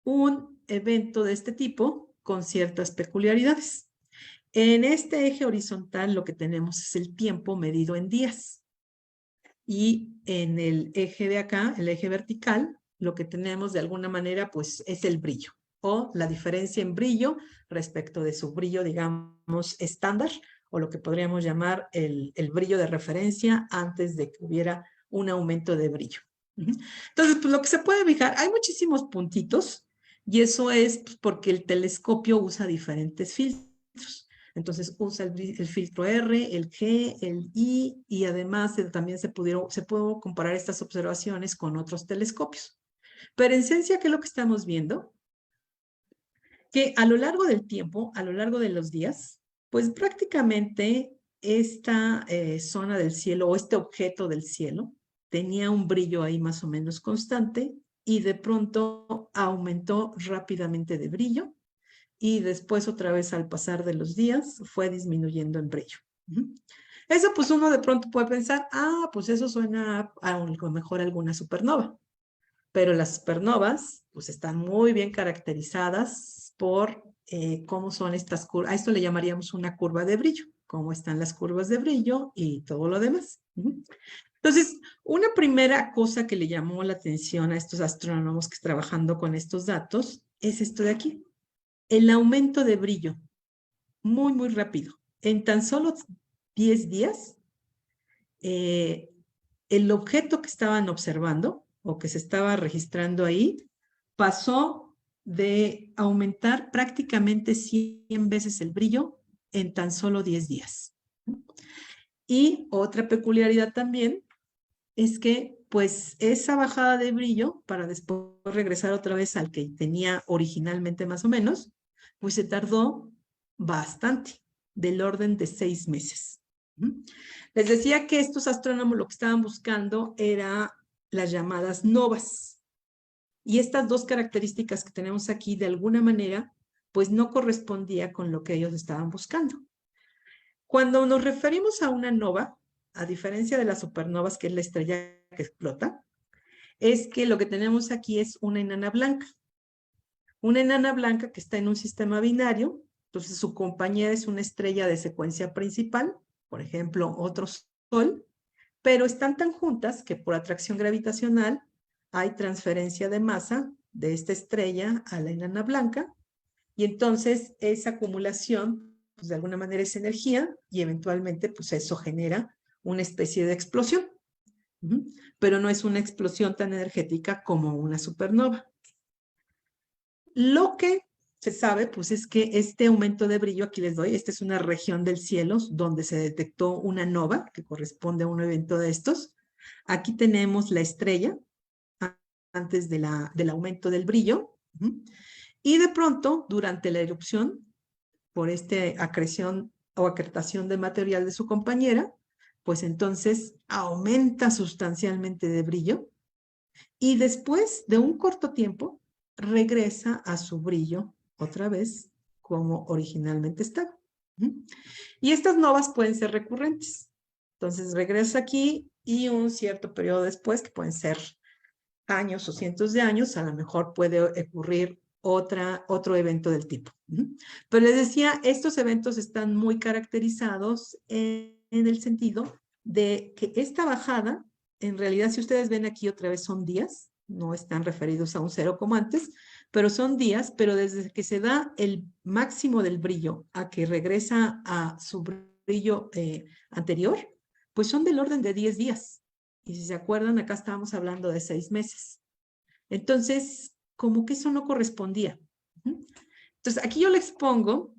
[SPEAKER 3] un evento de este tipo con ciertas peculiaridades. En este eje horizontal lo que tenemos es el tiempo medido en días. Y en el eje de acá, el eje vertical, lo que tenemos de alguna manera pues es el brillo o la diferencia en brillo respecto de su brillo, digamos, estándar o lo que podríamos llamar el brillo de referencia antes de que hubiera un aumento de brillo. Entonces, pues lo que se puede fijar, hay muchísimos puntitos y eso es pues, porque el telescopio usa diferentes filtros. Entonces usa el filtro R, el G, el I y además también se pudo comparar estas observaciones con otros telescopios. Pero en esencia, ¿qué es lo que estamos viendo? Que a lo largo del tiempo, a lo largo de los días, pues prácticamente esta zona del cielo o este objeto del cielo tenía un brillo ahí más o menos constante y de pronto aumentó rápidamente de brillo y después otra vez al pasar de los días fue disminuyendo en brillo. Eso pues uno de pronto puede pensar, pues eso suena a lo mejor alguna supernova. Pero las supernovas pues están muy bien caracterizadas por cómo son estas curvas. A esto le llamaríamos una curva de brillo, cómo están las curvas de brillo y todo lo demás. Entonces, una primera cosa que le llamó la atención a estos astrónomos que están trabajando con estos datos es esto de aquí. El aumento de brillo, muy, muy rápido. En tan solo 10 días, el objeto que estaban observando o que se estaba registrando ahí pasó de aumentar prácticamente 100 veces el brillo en tan solo 10 días. Y otra peculiaridad también es que pues esa bajada de brillo para después regresar otra vez al que tenía originalmente más o menos, pues se tardó bastante, del orden de 6 meses. Les decía que estos astrónomos lo que estaban buscando era las llamadas novas. Y estas dos características que tenemos aquí, de alguna manera, pues no correspondía con lo que ellos estaban buscando. Cuando nos referimos a una nova, a diferencia de las supernovas, que es la estrella que explota, es que lo que tenemos aquí es una enana blanca. Una enana blanca que está en un sistema binario, entonces su compañera es una estrella de secuencia principal, por ejemplo, otro Sol, pero están tan juntas que por atracción gravitacional hay transferencia de masa de esta estrella a la enana blanca, y entonces esa acumulación, pues de alguna manera es energía, y eventualmente pues eso genera una especie de explosión. Pero no es una explosión tan energética como una supernova. Lo que se sabe, pues es que este aumento de brillo, aquí les doy, esta es una región del cielo donde se detectó una nova, que corresponde a un evento de estos. Aquí tenemos la estrella, antes del aumento del brillo, y de pronto, durante la erupción, por esta acreción o acretación de material de su compañera, pues entonces aumenta sustancialmente de brillo, y después de un corto tiempo, regresa a su brillo otra vez como originalmente estaba. Y estas novas pueden ser recurrentes. Entonces regresa aquí y un cierto periodo después, que pueden ser años o cientos de años, a lo mejor puede ocurrir otro evento del tipo. Pero les decía, estos eventos están muy caracterizados en el sentido de que esta bajada, en realidad, si ustedes ven aquí otra vez son días, no están referidos a un cero como antes, pero son días, pero desde que se da el máximo del brillo a que regresa a su brillo anterior, pues son del orden de 10 días. Y si se acuerdan, acá estábamos hablando de 6 meses. Entonces, como que eso no correspondía. Entonces, aquí yo les pongo,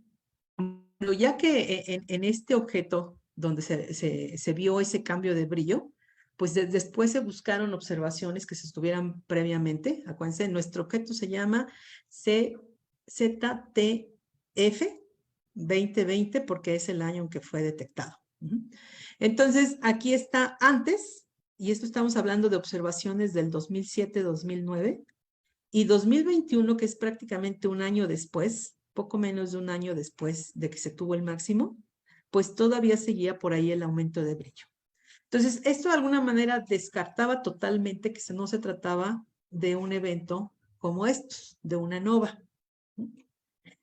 [SPEAKER 3] ya que en este objeto donde se vio ese cambio de brillo, pues después se buscaron observaciones que se estuvieran previamente. Acuérdense, nuestro objeto se llama ZTF 2020 porque es el año en que fue detectado. Entonces, aquí está antes, y esto estamos hablando de observaciones del 2007-2009, y 2021, que es prácticamente un año después, poco menos de un año después de que se tuvo el máximo, pues todavía seguía por ahí el aumento de brillo. Entonces, esto de alguna manera descartaba totalmente que no se trataba de un evento como estos, de una nova.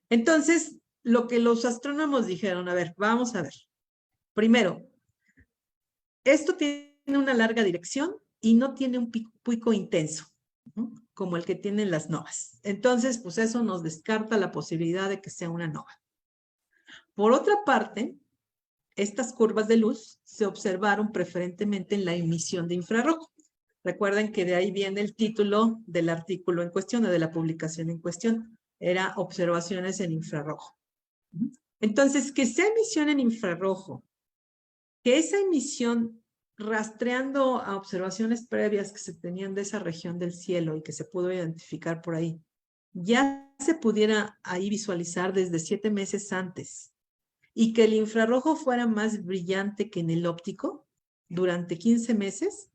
[SPEAKER 3] Entonces, lo que los astrónomos dijeron, a ver, vamos a ver. Primero, esto tiene una larga dirección y no tiene un pico intenso, ¿no?, como el que tienen las novas. Entonces, pues eso nos descarta la posibilidad de que sea una nova. Por otra parte, estas curvas de luz se observaron preferentemente en la emisión de infrarrojo. Recuerden que de ahí viene el título del artículo en cuestión o de la publicación en cuestión. Era observaciones en infrarrojo. Entonces, que sea emisión en infrarrojo, que esa emisión rastreando a observaciones previas que se tenían de esa región del cielo y que se pudo identificar por ahí, ya se pudiera ahí visualizar desde 7 meses antes, y que el infrarrojo fuera más brillante que en el óptico durante 15 meses,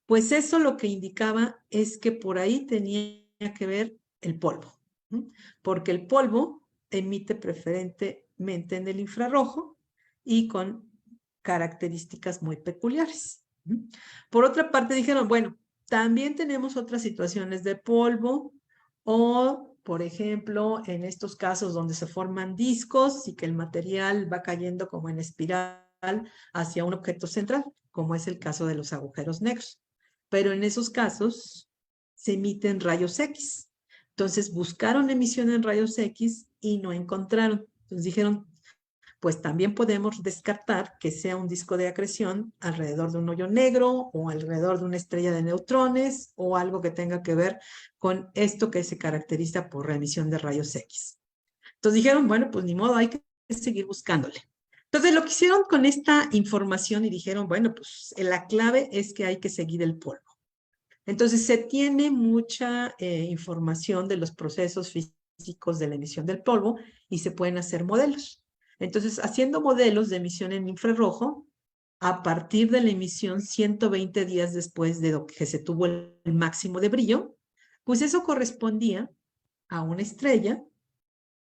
[SPEAKER 3] pues eso lo que indicaba es que por ahí tenía que ver el polvo, porque el polvo emite preferentemente en el infrarrojo y con características muy peculiares. Por otra parte dijeron, bueno, también tenemos otras situaciones de polvo o, por ejemplo, en estos casos donde se forman discos y que el material va cayendo como en espiral hacia un objeto central, como es el caso de los agujeros negros. Pero en esos casos se emiten rayos X. Entonces buscaron emisión en rayos X y no encontraron. Entonces dijeron, pues también podemos descartar que sea un disco de acreción alrededor de un hoyo negro o alrededor de una estrella de neutrones o algo que tenga que ver con esto que se caracteriza por reemisión de rayos X. Entonces dijeron, bueno, pues ni modo, hay que seguir buscándole. Entonces lo que hicieron con esta información y dijeron, bueno, pues la clave es que hay que seguir el polvo. Entonces se tiene mucha información de los procesos físicos de la emisión del polvo y se pueden hacer modelos. Entonces, haciendo modelos de emisión en infrarrojo, a partir de la emisión 120 días después de que se tuvo el máximo de brillo, pues eso correspondía a una estrella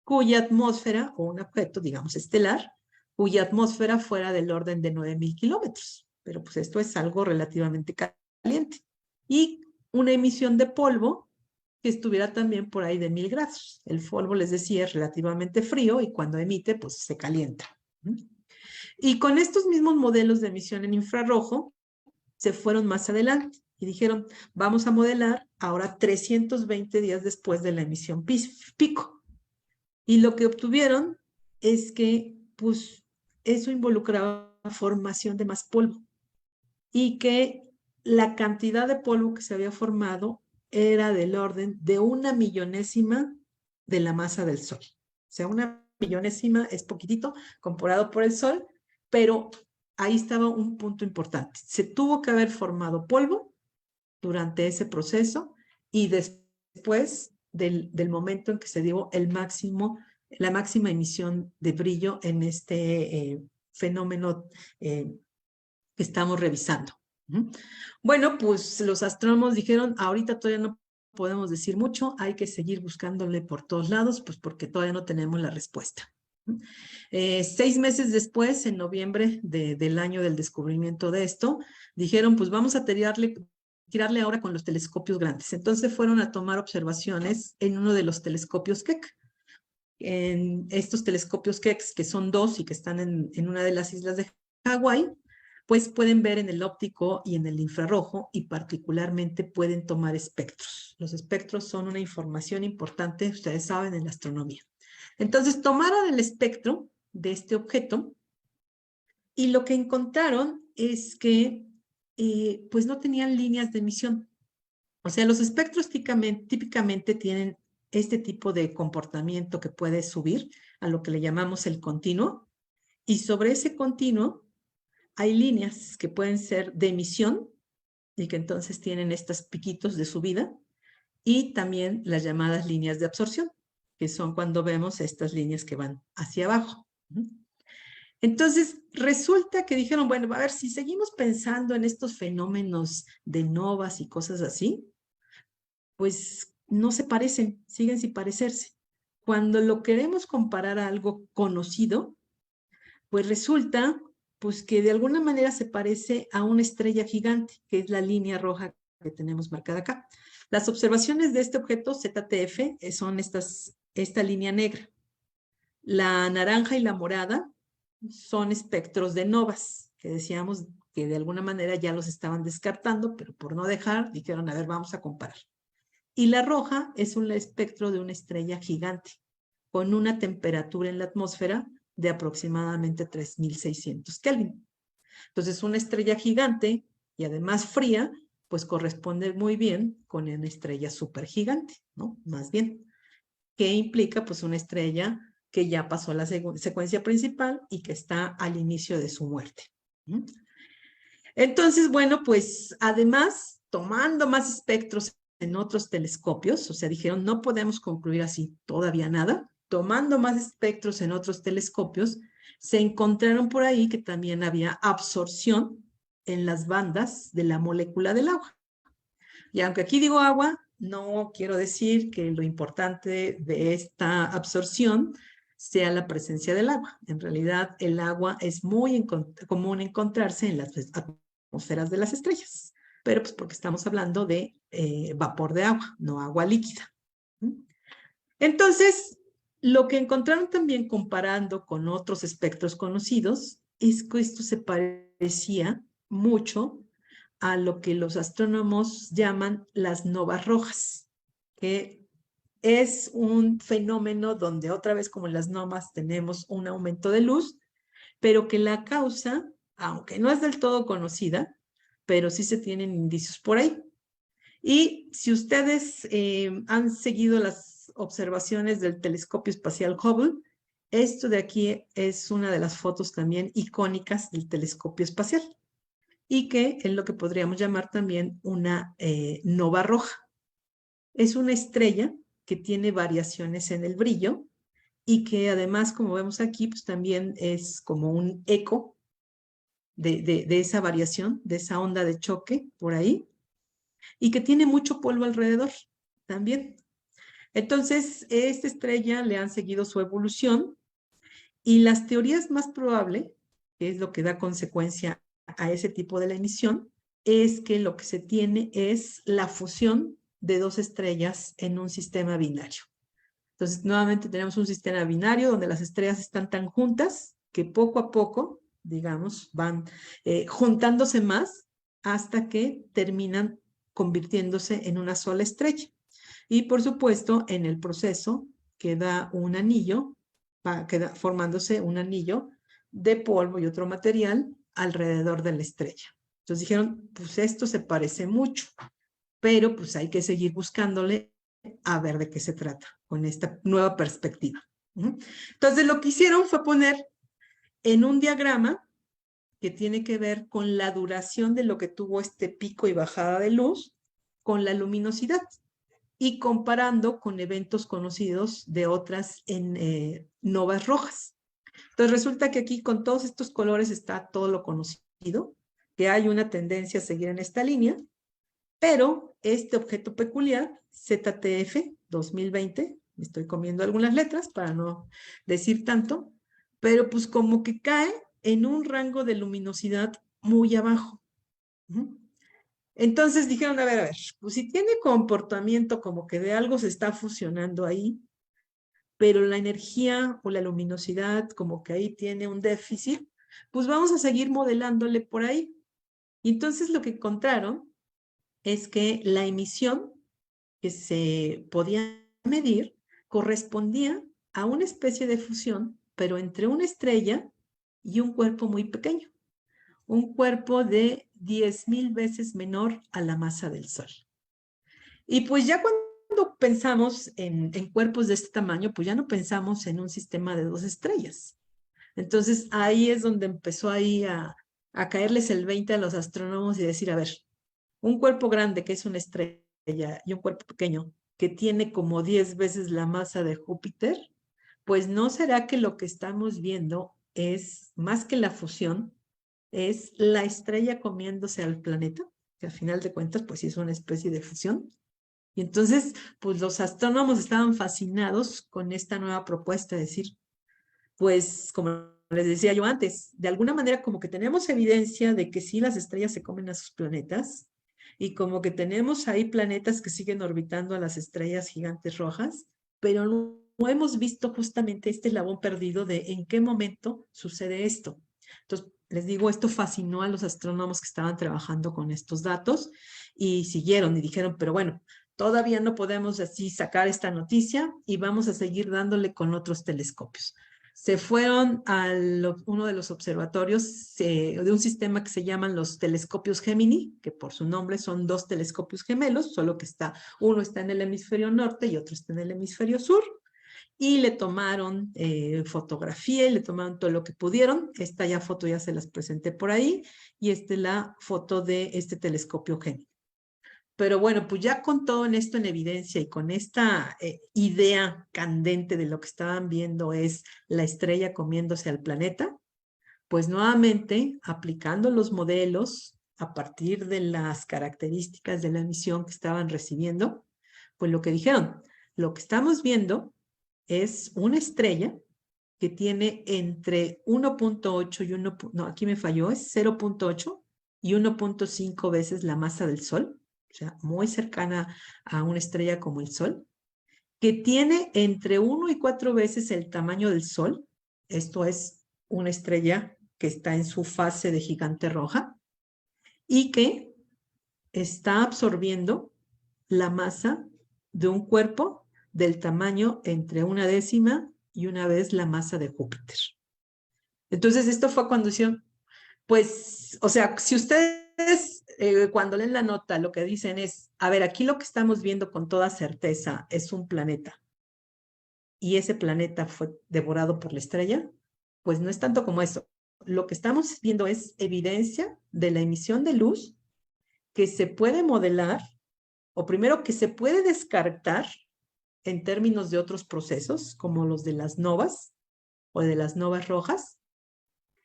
[SPEAKER 3] cuya atmósfera, o un objeto, digamos, estelar, cuya atmósfera fuera del orden de 9.000 kilómetros. Pero pues esto es algo relativamente caliente. Y una emisión de polvo que estuviera también por ahí de 1.000 grados. El polvo, les decía, es relativamente frío y cuando emite, pues se calienta. Y con estos mismos modelos de emisión en infrarrojo, se fueron más adelante y dijeron, vamos a modelar ahora 320 días después de la emisión pico. Y lo que obtuvieron es que, pues, eso involucraba formación de más polvo y que la cantidad de polvo que se había formado era del orden de 1/1000ª de la masa del Sol. O sea, 1/1000ª es poquitito comparado por el Sol, pero ahí estaba un punto importante. Se tuvo que haber formado polvo durante ese proceso y después del momento en que se dio la máxima emisión de brillo en este fenómeno que estamos revisando. Bueno, pues los astrónomos dijeron, ahorita todavía no podemos decir mucho, hay que seguir buscándole por todos lados, pues porque todavía no tenemos la respuesta. 6 meses después, en noviembre del año del descubrimiento de esto, dijeron, pues vamos a tirarle ahora con los telescopios grandes. Entonces fueron a tomar observaciones en uno de los telescopios Keck. En estos telescopios Keck, que son 2 y que están en una de las islas de Hawái, pues pueden ver en el óptico y en el infrarrojo y particularmente pueden tomar espectros. Los espectros son una información importante, ustedes saben, en la astronomía. Entonces tomaron el espectro de este objeto y lo que encontraron es que pues no tenían líneas de emisión. O sea, los espectros típicamente tienen este tipo de comportamiento que puede subir a lo que le llamamos el continuo, y sobre ese continuo hay líneas que pueden ser de emisión y que entonces tienen estos piquitos de subida, y también las llamadas líneas de absorción, que son cuando vemos estas líneas que van hacia abajo. Entonces, resulta que dijeron, bueno, a ver, si seguimos pensando en estos fenómenos de novas y cosas así, pues no se parecen, siguen sin parecerse. Cuando lo queremos comparar a algo conocido, pues resulta pues que de alguna manera se parece a una estrella gigante, que es la línea roja que tenemos marcada acá. Las observaciones de este objeto ZTF son esta línea negra. La naranja y la morada son espectros de novas, que decíamos que de alguna manera ya los estaban descartando, pero por no dejar, dijeron, a ver, vamos a comparar. Y la roja es un espectro de una estrella gigante, con una temperatura en la atmósfera de aproximadamente 3600 Kelvin. Entonces, una estrella gigante y además fría, pues corresponde muy bien con una estrella supergigante, ¿no? Más bien, que implica pues una estrella que ya pasó la secuencia principal y que está al inicio de su muerte. Entonces, bueno, pues además, tomando más espectros en otros telescopios, o sea, dijeron, no podemos concluir así todavía nada, tomando más espectros en otros telescopios, se encontraron por ahí que también había absorción en las bandas de la molécula del agua. Y aunque aquí digo agua, no quiero decir que lo importante de esta absorción sea la presencia del agua. En realidad, el agua es muy común encontrarse en las atmósferas de las estrellas, pero pues porque estamos hablando de vapor de agua, no agua líquida. Entonces, lo que encontraron también comparando con otros espectros conocidos es que esto se parecía mucho a lo que los astrónomos llaman las novas rojas, que es un fenómeno donde otra vez como en las novas tenemos un aumento de luz, pero que la causa, aunque no es del todo conocida, pero sí se tienen indicios por ahí. Y si ustedes han seguido las observaciones del telescopio espacial Hubble, esto de aquí es una de las fotos también icónicas del telescopio espacial y que es lo que podríamos llamar también una nova roja. Es una estrella que tiene variaciones en el brillo y que además, como vemos aquí, pues también es como un eco de esa variación, de esa onda de choque por ahí, y que tiene mucho polvo alrededor también. Entonces, esta estrella le han seguido su evolución y las teorías más probables, que es lo que da consecuencia a ese tipo de la emisión, es que lo que se tiene es la fusión de dos estrellas en un sistema binario. Entonces, nuevamente tenemos un sistema binario donde las estrellas están tan juntas que poco a poco, digamos, van juntándose más hasta que terminan convirtiéndose en una sola estrella. Y por supuesto, en el proceso queda un anillo, queda formándose un anillo de polvo y otro material alrededor de la estrella. Entonces dijeron, pues esto se parece mucho, pero pues hay que seguir buscándole a ver de qué se trata con esta nueva perspectiva. Entonces lo que hicieron fue poner en un diagrama que tiene que ver con la duración de lo que tuvo este pico y bajada de luz con la luminosidad y comparando con eventos conocidos de otras novas rojas. Entonces resulta que aquí con todos estos colores está todo lo conocido, que hay una tendencia a seguir en esta línea, pero este objeto peculiar, ZTF 2020, me estoy comiendo algunas letras para no decir tanto, pero pues como que cae en un rango de luminosidad muy abajo. Entonces dijeron, a ver, pues si tiene comportamiento como que de algo se está fusionando ahí, pero la energía o la luminosidad como que ahí tiene un déficit, pues vamos a seguir modelándole por ahí. Y entonces lo que encontraron es que la emisión que se podía medir correspondía a una especie de fusión, pero entre una estrella y un cuerpo muy pequeño, un cuerpo de 10,000 veces menor a la masa del Sol. Y pues ya cuando pensamos en cuerpos de este tamaño, pues ya no pensamos en un sistema de dos estrellas. Entonces ahí es donde empezó ahí a a caerles el 20 a los astrónomos y decir, a ver, un cuerpo grande que es una estrella y un cuerpo pequeño que tiene como 10 veces la masa de Júpiter, pues ¿no será que lo que estamos viendo es más que la fusión, es la estrella comiéndose al planeta? Que al final de cuentas, pues sí es una especie de fusión. Y entonces, pues los astrónomos estaban fascinados con esta nueva propuesta, de decir, pues como les decía yo antes, de alguna manera como que tenemos evidencia de que sí las estrellas se comen a sus planetas y como que tenemos ahí planetas que siguen orbitando a las estrellas gigantes rojas, pero no hemos visto justamente este eslabón perdido de en qué momento sucede esto. Entonces, les digo, esto fascinó a los astrónomos que estaban trabajando con estos datos y siguieron y dijeron, pero bueno, todavía no podemos así sacar esta noticia y vamos a seguir dándole con otros telescopios. Se fueron a uno de los observatorios de un sistema que se llaman los telescopios Gemini, que por su nombre son 2 telescopios gemelos, solo que uno está en el hemisferio norte y otro está en el hemisferio sur, y le tomaron fotografía y le tomaron todo lo que pudieron. Esta foto ya se las presenté por ahí, y esta es la foto de este telescopio Gemini. Pero bueno, pues ya con todo esto en evidencia y con esta idea candente de lo que estaban viendo es la estrella comiéndose al planeta, pues nuevamente aplicando los modelos a partir de las características de la emisión que estaban recibiendo, pues lo que dijeron, lo que estamos viendo es una estrella que tiene entre 1.8 y 1, no, aquí me falló, es 0.8 y 1.5 veces la masa del Sol, o sea, muy cercana a una estrella como el Sol, que tiene entre 1 y 4 veces el tamaño del Sol. Esto es una estrella que está en su fase de gigante roja y que está absorbiendo la masa de un cuerpo del tamaño entre 1/10 y 1 vez la masa de Júpiter. Entonces, esto fue cuando hicieron, pues, o sea, si ustedes cuando leen la nota lo que dicen es, a ver, aquí lo que estamos viendo con toda certeza es un planeta y ese planeta fue devorado por la estrella, pues no es tanto como eso. Lo que estamos viendo es evidencia de la emisión de luz que se puede modelar, o primero que se puede descartar en términos de otros procesos, como los de las novas o de las novas rojas,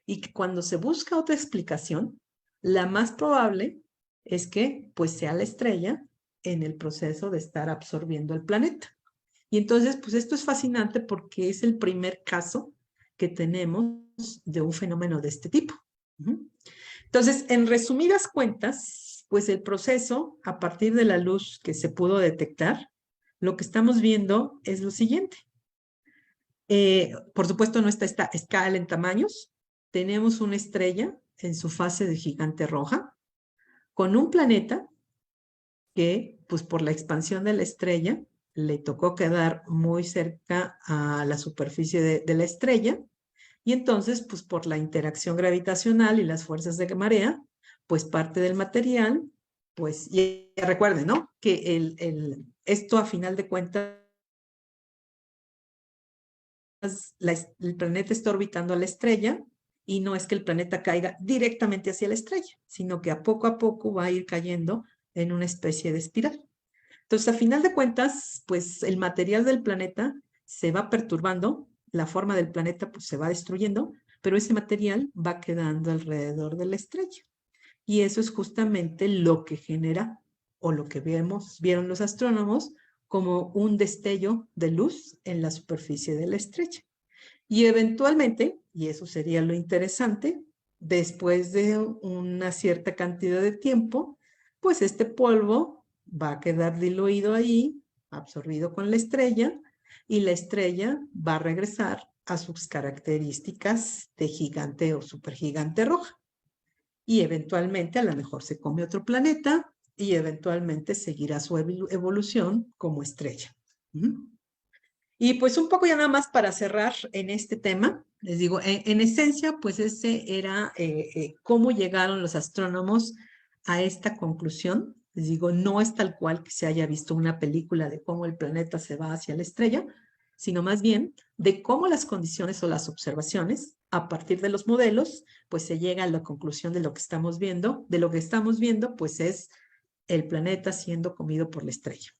[SPEAKER 3] y que cuando se busca otra explicación, la más probable es que pues sea la estrella en el proceso de estar absorbiendo el planeta. Y entonces, pues esto es fascinante porque es el primer caso que tenemos de un fenómeno de este tipo. Entonces, en resumidas cuentas, pues el proceso, a partir de la luz que se pudo detectar, lo que estamos viendo es lo siguiente. Por supuesto, no está esta escala en tamaños. Tenemos una estrella en su fase de gigante roja, con un planeta que, pues por la expansión de la estrella, le tocó quedar muy cerca a la superficie de la estrella, y entonces, pues por la interacción gravitacional y las fuerzas de marea, pues parte del material, pues, y recuerden, ¿no? Que esto a final de cuentas, el planeta está orbitando a la estrella, y no es que el planeta caiga directamente hacia la estrella, sino que a poco va a ir cayendo en una especie de espiral. Entonces, a final de cuentas, pues el material del planeta se va perturbando, la forma del planeta pues se va destruyendo, pero ese material va quedando alrededor de la estrella. Y eso es justamente lo que genera, o lo que vieron los astrónomos, como un destello de luz en la superficie de la estrella. Y eventualmente, y eso sería lo interesante, después de una cierta cantidad de tiempo, pues este polvo va a quedar diluido ahí, absorbido con la estrella, y la estrella va a regresar a sus características de gigante o supergigante roja. Y eventualmente a lo mejor se come otro planeta y eventualmente seguirá su evolución como estrella. Y pues un poco ya nada más para cerrar en este tema, les digo, en esencia, pues ese era cómo llegaron los astrónomos a esta conclusión. Les digo, no es tal cual que se haya visto una película de cómo el planeta se va hacia la estrella, sino más bien de cómo las condiciones o las observaciones, a partir de los modelos, pues se llega a la conclusión de lo que estamos viendo. De lo que estamos viendo, pues es el planeta siendo comido por la estrella.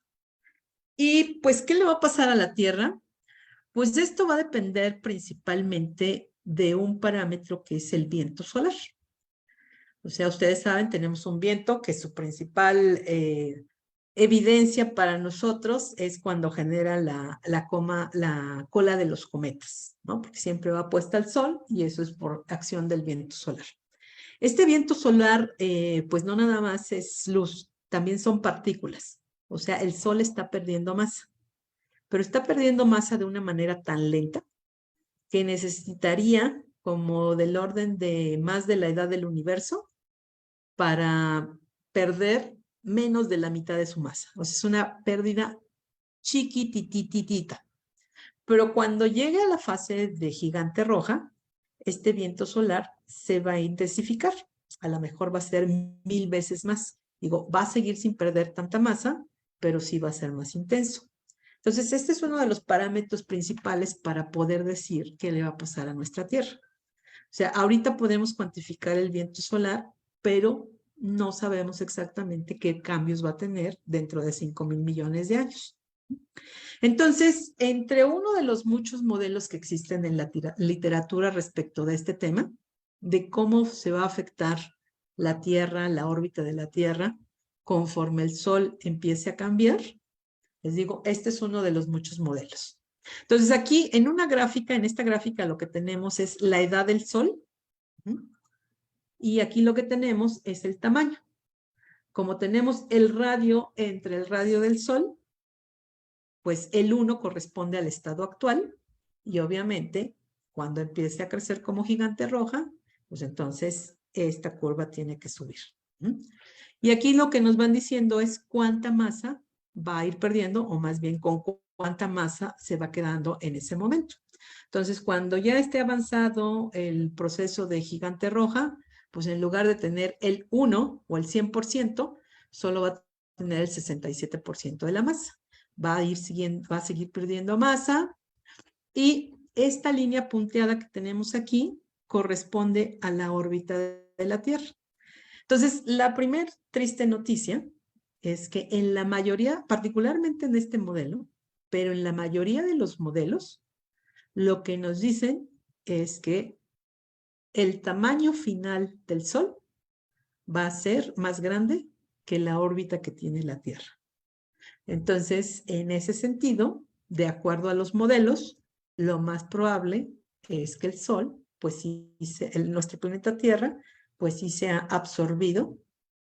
[SPEAKER 3] Y pues, ¿qué le va a pasar a la Tierra? Pues esto va a depender principalmente de un parámetro que es el viento solar. O sea, ustedes saben, tenemos un viento que su principal evidencia para nosotros es cuando genera la cola de los cometas, ¿no? Porque siempre va puesta al sol y eso es por acción del viento solar. Este viento solar, pues no nada más es luz, también son partículas. O sea, el sol está perdiendo masa, pero está perdiendo masa de una manera tan lenta que necesitaría como del orden de más de la edad del universo para perder menos de la mitad de su masa. O sea, es una pérdida chiquitititita. Pero cuando llegue a la fase de gigante roja, este viento solar se va a intensificar. A lo mejor va a ser 1000 veces más. Digo, va a seguir sin perder tanta masa, pero sí va a ser más intenso. Entonces, este es uno de los parámetros principales para poder decir qué le va a pasar a nuestra Tierra. O sea, ahorita podemos cuantificar el viento solar, pero no sabemos exactamente qué cambios va a tener dentro de 5,000 millones de años. Entonces, entre uno de los muchos modelos que existen en la literatura respecto de este tema, de cómo se va a afectar la Tierra, la órbita de la Tierra, conforme el Sol empiece a cambiar, les digo, este es uno de los muchos modelos. Entonces, aquí en una gráfica, en esta gráfica lo que tenemos es la edad del Sol, y aquí lo que tenemos es el tamaño. Como tenemos el radio entre el radio del Sol, pues el 1 corresponde al estado actual y obviamente cuando empiece a crecer como gigante roja, pues entonces esta curva tiene que subir. Y aquí lo que nos van diciendo es cuánta masa va a ir perdiendo o más bien con cuánta masa se va quedando en ese momento. Entonces, cuando ya esté avanzado el proceso de gigante roja, pues en lugar de tener el 1 o el 100%, solo va a tener el 67% de la masa. Va a seguir perdiendo masa y esta línea punteada que tenemos aquí corresponde a la órbita de la Tierra. Entonces, la primera triste noticia es que en la mayoría, particularmente en este modelo, pero en la mayoría de los modelos, lo que nos dicen es que el tamaño final del Sol va a ser más grande que la órbita que tiene la Tierra. Entonces, en ese sentido, de acuerdo a los modelos, lo más probable es que el Sol, pues sí, nuestro planeta Tierra, pues sí sea absorbido,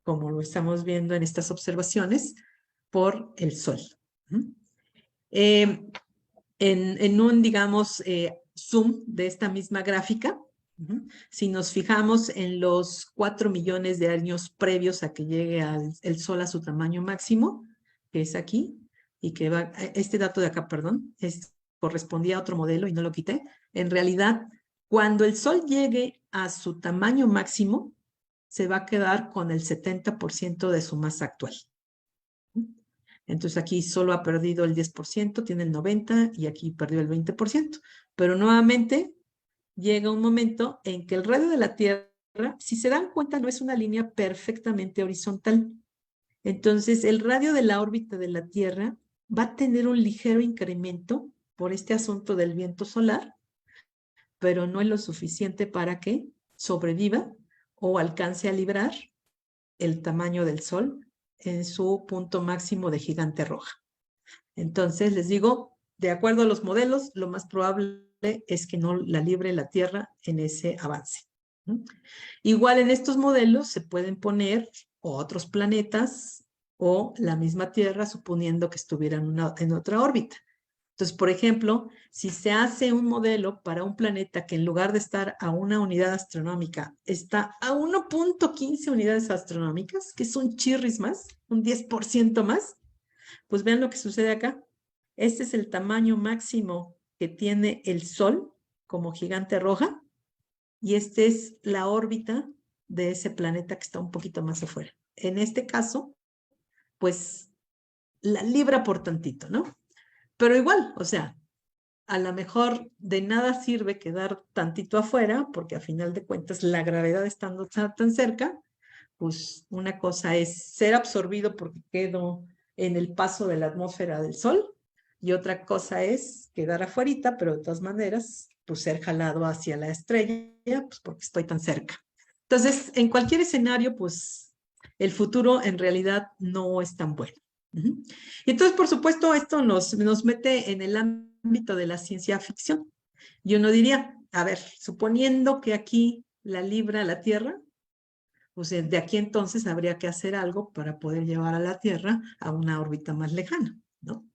[SPEAKER 3] como lo estamos viendo en estas observaciones, por el Sol. En un, digamos, zoom de esta misma gráfica, si nos fijamos en los 4 millones de años previos a que llegue el Sol a su tamaño máximo, que es aquí, y que va, este dato de acá, perdón, correspondía a otro modelo y no lo quité. En realidad, cuando el Sol llegue a su tamaño máximo, se va a quedar con el 70% de su masa actual. Entonces aquí solo ha perdido el 10%, tiene el 90% y aquí perdió el 20%. Pero nuevamente llega un momento en que el radio de la Tierra, si se dan cuenta, no es una línea perfectamente horizontal. Entonces el radio de la órbita de la Tierra va a tener un ligero incremento por este asunto del viento solar, pero no es lo suficiente para que sobreviva o alcance a librar el tamaño del Sol en su punto máximo de gigante roja. Entonces, les digo, de acuerdo a los modelos, lo más probable es que no la libre la Tierra en ese avance. Igual en estos modelos se pueden poner otros planetas o la misma Tierra, suponiendo que estuvieran en otra órbita. Entonces, por ejemplo, si se hace un modelo para un planeta que en lugar de estar a una unidad astronómica, está a 1.15 unidades astronómicas, que es un chirris más, un 10% más, pues vean lo que sucede acá. Este es el tamaño máximo que tiene el Sol como gigante roja y esta es la órbita de ese planeta que está un poquito más afuera. En este caso, pues la libra por tantito, ¿no? Pero igual, o sea, a lo mejor de nada sirve quedar tantito afuera, porque a final de cuentas la gravedad estando tan cerca, pues una cosa es ser absorbido porque quedo en el paso de la atmósfera del Sol, y otra cosa es quedar afuerita, pero de todas maneras, pues ser jalado hacia la estrella, pues porque estoy tan cerca. Entonces, en cualquier escenario, pues el futuro en realidad no es tan bueno. Y entonces, por supuesto, esto nos mete en el ámbito de la ciencia ficción. Y uno diría, a ver, suponiendo que aquí la libra la Tierra, pues de aquí entonces habría que hacer algo para poder llevar a la Tierra a una órbita más lejana, ¿no?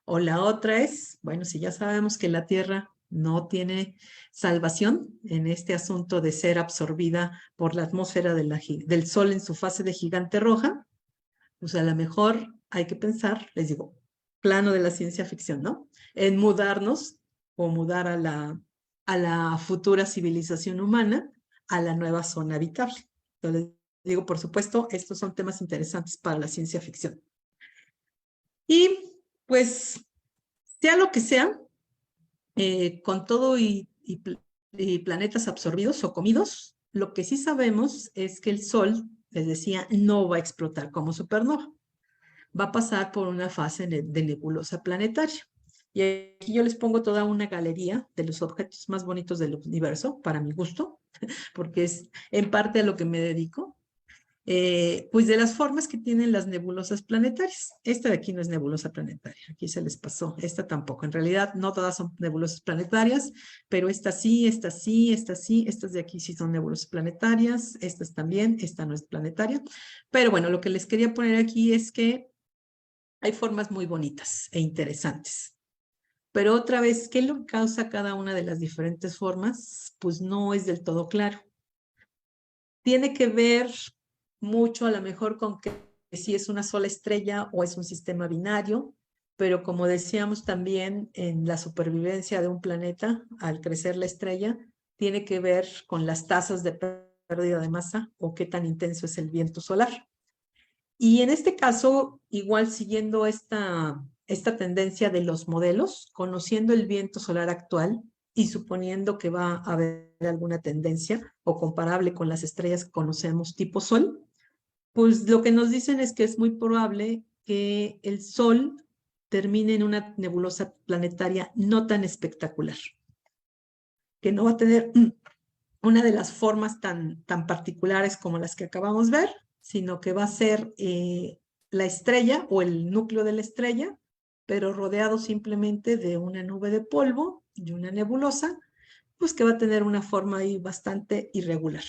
[SPEAKER 3] O la otra es, bueno, si ya sabemos que la Tierra no tiene salvación en este asunto de ser absorbida por la atmósfera del Sol en su fase de gigante roja, pues a lo mejor hay que pensar, les digo, plano de la ciencia ficción, ¿no? En mudarnos o mudar a la futura civilización humana a la nueva zona habitable. Entonces, digo, por supuesto, estos son temas interesantes para la ciencia ficción. Y pues, sea lo que sea, con todo y planetas absorbidos o comidos, lo que sí sabemos es que el Sol, les decía, no va a explotar como supernova. Va a pasar por una fase de nebulosa planetaria. Y aquí yo les pongo toda una galería de los objetos más bonitos del universo, para mi gusto, porque es en parte a lo que me dedico. Pues de las formas que tienen las nebulosas planetarias. Esta de aquí no es nebulosa planetaria, aquí se les pasó, esta tampoco. En realidad no todas son nebulosas planetarias, pero esta sí, esta sí, esta sí, estas de aquí sí son nebulosas planetarias, estas también, esta no es planetaria. Pero bueno, lo que les quería poner aquí es que hay formas muy bonitas e interesantes. Pero otra vez, ¿qué es lo que causa cada una de las diferentes formas? Pues no es del todo claro. Tiene que ver mucho a lo mejor con que si es una sola estrella o es un sistema binario, pero como decíamos también en la supervivencia de un planeta, al crecer la estrella, tiene que ver con las tasas de pérdida de masa o qué tan intenso es el viento solar. Y en este caso, igual siguiendo esta tendencia de los modelos, conociendo el viento solar actual y suponiendo que va a haber alguna tendencia o comparable con las estrellas que conocemos tipo Sol, pues lo que nos dicen es que es muy probable que el Sol termine en una nebulosa planetaria no tan espectacular, que no va a tener una de las formas tan particulares como las que acabamos de ver, sino que va a ser la estrella o el núcleo de la estrella, pero rodeado simplemente de una nube de polvo y una nebulosa, pues que va a tener una forma ahí bastante irregular.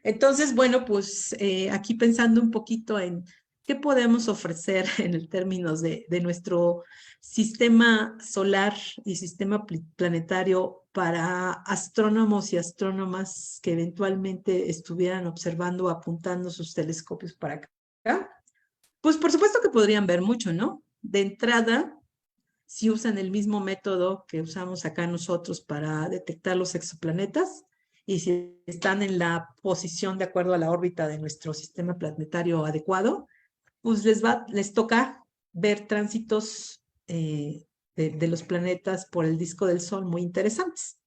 [SPEAKER 3] Entonces, bueno, pues aquí pensando un poquito en qué podemos ofrecer en el términos de nuestro sistema solar y sistema planetario para astrónomos y astrónomas que eventualmente estuvieran observando o apuntando sus telescopios para acá, pues por supuesto que podrían ver mucho, ¿no? De entrada, si usan el mismo método que usamos acá nosotros para detectar los exoplanetas, y si están en la posición de acuerdo a la órbita de nuestro sistema planetario adecuado, pues les toca ver tránsitos de los planetas por el disco del Sol muy interesantes.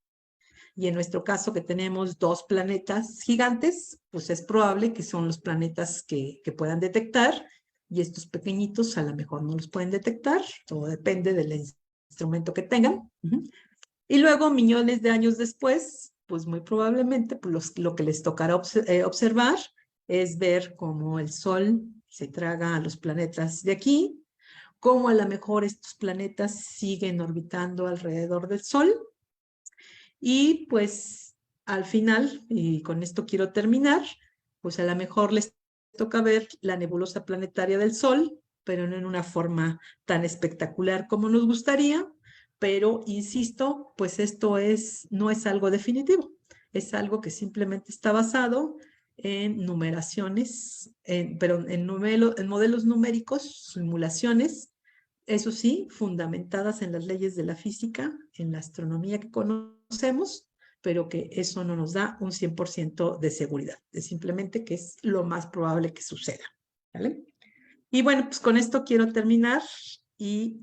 [SPEAKER 3] Y en nuestro caso que tenemos dos planetas gigantes, pues es probable que son los planetas que puedan detectar, y estos pequeñitos a lo mejor no los pueden detectar, todo depende del instrumento que tengan. Y luego, millones de años después, pues muy probablemente pues lo que les tocará observar es ver cómo el Sol se traga a los planetas de aquí, cómo a lo mejor estos planetas siguen orbitando alrededor del Sol, y pues al final, y con esto quiero terminar, pues a lo mejor les toca ver la nebulosa planetaria del Sol, pero no en una forma tan espectacular como nos gustaría. Pero insisto, pues esto no es algo definitivo, es algo que simplemente está basado en numeraciones, pero en modelos numéricos, simulaciones, eso sí, fundamentadas en las leyes de la física, en la astronomía que conocemos, pero que eso no nos da un 100% de seguridad, es simplemente que es lo más probable que suceda, ¿vale? Y bueno, pues con esto quiero terminar y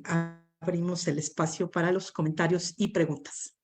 [SPEAKER 3] a abrimos el espacio para los comentarios y preguntas.